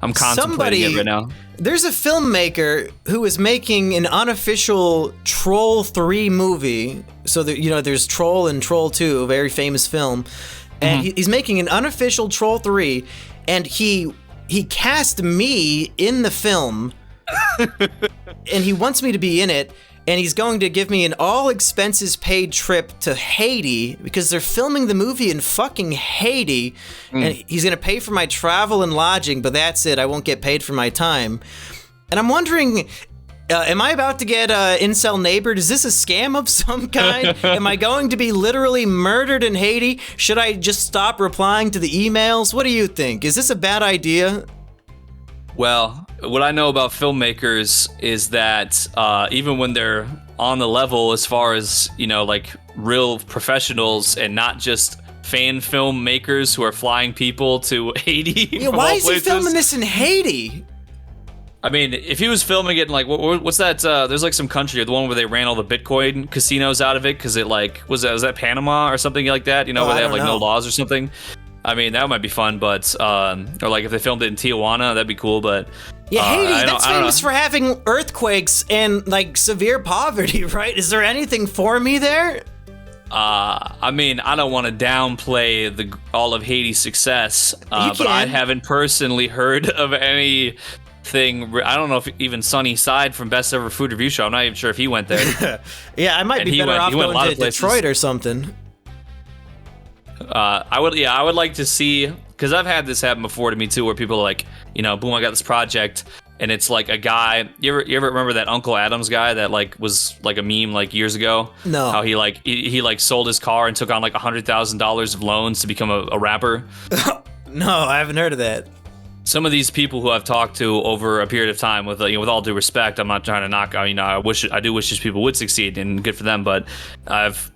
I'm contemplating it right now. There's a filmmaker who is making an unofficial Troll 3 movie. So there's Troll and Troll 2, a very famous film, and he's making an unofficial Troll 3, and he cast me in the film, and he wants me to be in it. And he's going to give me an all-expenses-paid trip to Haiti because they're filming the movie in fucking Haiti. And he's going to pay for my travel and lodging, but that's it. I won't get paid for my time. And I'm wondering, am I about to get Incel neighbored? Is this a scam of some kind? Am I going to be literally murdered in Haiti? Should I just stop replying to the emails? What do you think? Is this a bad idea? Well, what I know about filmmakers is that even when they're on the level as far as, real professionals and not just fan filmmakers who are flying people to Haiti. Yeah, why is he filming this in Haiti? I mean, if he was filming it in what's that? There's some country, the one where they ran all the Bitcoin casinos out of it because it was that Panama or something like that? Where they have no laws or something. I mean, that might be fun, but or if they filmed it in Tijuana, that'd be cool. But yeah, Haiti, that's famous for having earthquakes and severe poverty, right? Is there anything for me there? I mean, I don't want to downplay all of Haiti's success, but I haven't personally heard of any thing. I don't know if even Sunny Side from Best Ever Food Review Show. I'm not even sure if he went there. Yeah, I might And be he better went- off he went a lot going of to places. Detroit or something. I would like to see, because I've had this happen before to me too, where people are like, boom, I got this project, and it's like a guy. You ever remember that Uncle Adams guy that like was like a meme like years ago? No. How he like sold his car and took on like $100,000 of loans to become a rapper. No, I haven't heard of that. Some of these people who I've talked to over a period of time, with with all due respect, I'm not trying to knock. I do wish these people would succeed, and good for them. But I've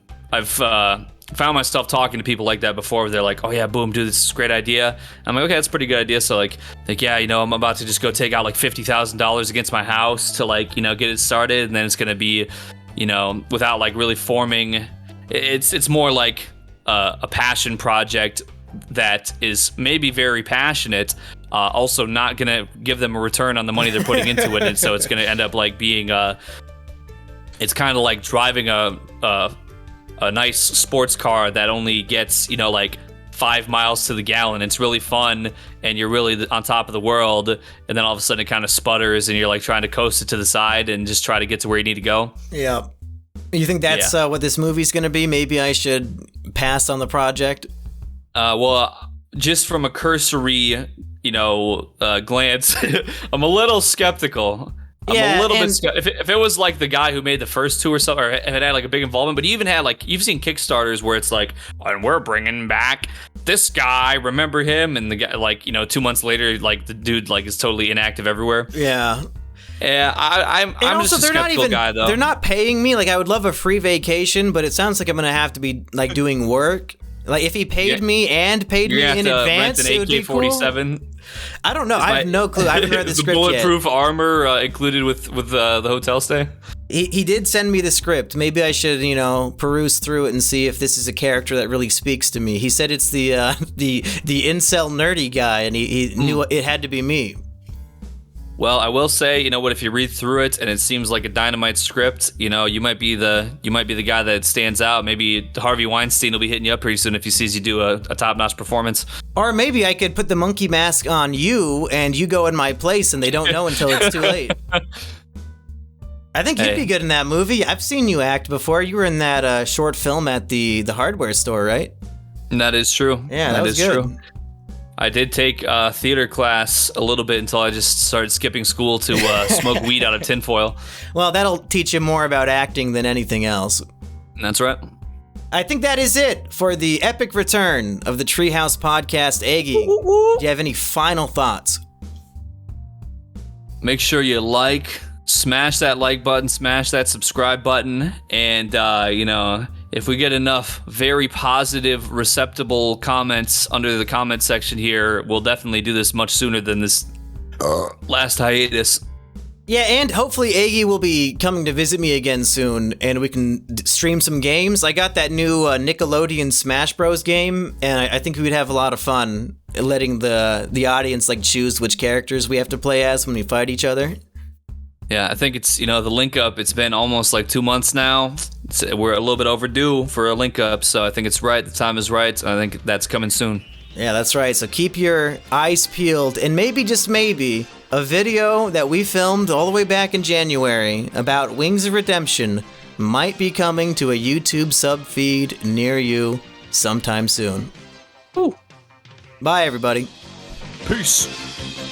found myself talking to people like that before, where they're like, "Oh yeah, boom, dude, this is a great idea." I'm like, "Okay, that's a pretty good idea." So like yeah, I'm about to just go take out like $50,000 against my house to like get it started, and then it's gonna be without like really forming. It's more like a passion project that is maybe very passionate, also not gonna give them a return on the money they're putting into it, and so it's gonna end up like being it's kind of like driving a nice sports car that only gets like 5 miles to the gallon. It's really fun, and you're really on top of the world, and then all of a sudden it kind of sputters, and you're like trying to coast it to the side and just try to get to where you need to go. Yeah. You think that's what this movie's gonna be? Maybe I should pass on the project. Well, just from a cursory, glance, I'm a little skeptical. I'm a little bit skeptical. If it was like the guy who made the first two or something, or if it had like a big involvement, but he even had like, you've seen Kickstarters where it's like, and we're bringing back this guy, remember him? And the guy, like, 2 months later, like the dude like is totally inactive everywhere. Yeah. Yeah, I'm also, just a skeptical guy, though. They're not paying me. Like, I would love a free vacation, but it sounds like I'm gonna have to be like doing work. Like, if he paid me and paid me in advance, it would be cool. AK-47. I don't know. I have no clue. I haven't read the script yet. Bulletproof armor included with the hotel stay. He did send me the script. Maybe I should, peruse through it and see if this is a character that really speaks to me. He said it's the incel nerdy guy, and he knew it had to be me. Well, I will say, if you read through it and it seems like a dynamite script, you might be the guy that stands out. Maybe Harvey Weinstein will be hitting you up pretty soon if he sees you do a top-notch performance. Or maybe I could put the monkey mask on you and you go in my place and they don't know until it's too late. I think you'd be good in that movie. I've seen you act before. You were in that short film at the hardware store, right? That is true. Yeah, that was good. True. I did take theater class a little bit until I just started skipping school to smoke weed out of tinfoil. Well, that'll teach you more about acting than anything else. That's right. I think that is it for the epic return of the Treehouse podcast. Eggy, do you have any final thoughts? Make sure you smash that like button, smash that subscribe button, and if we get enough very positive, receptible comments under the comment section here, we'll definitely do this much sooner than this last hiatus. Yeah, and hopefully Eggy will be coming to visit me again soon, and we can stream some games. I got that new Nickelodeon Smash Bros. Game, and I think we'd have a lot of fun letting the audience choose which characters we have to play as when we fight each other. Yeah, I think it's, the link up, it's been almost 2 months now. We're a little bit overdue for a link up, so I think it's right. The time is right. I think that's coming soon. Yeah, that's right. So keep your eyes peeled, and maybe, just maybe, a video that we filmed all the way back in January about Wings of Redemption might be coming to a YouTube sub feed near you sometime soon. Ooh. Bye, everybody. Peace.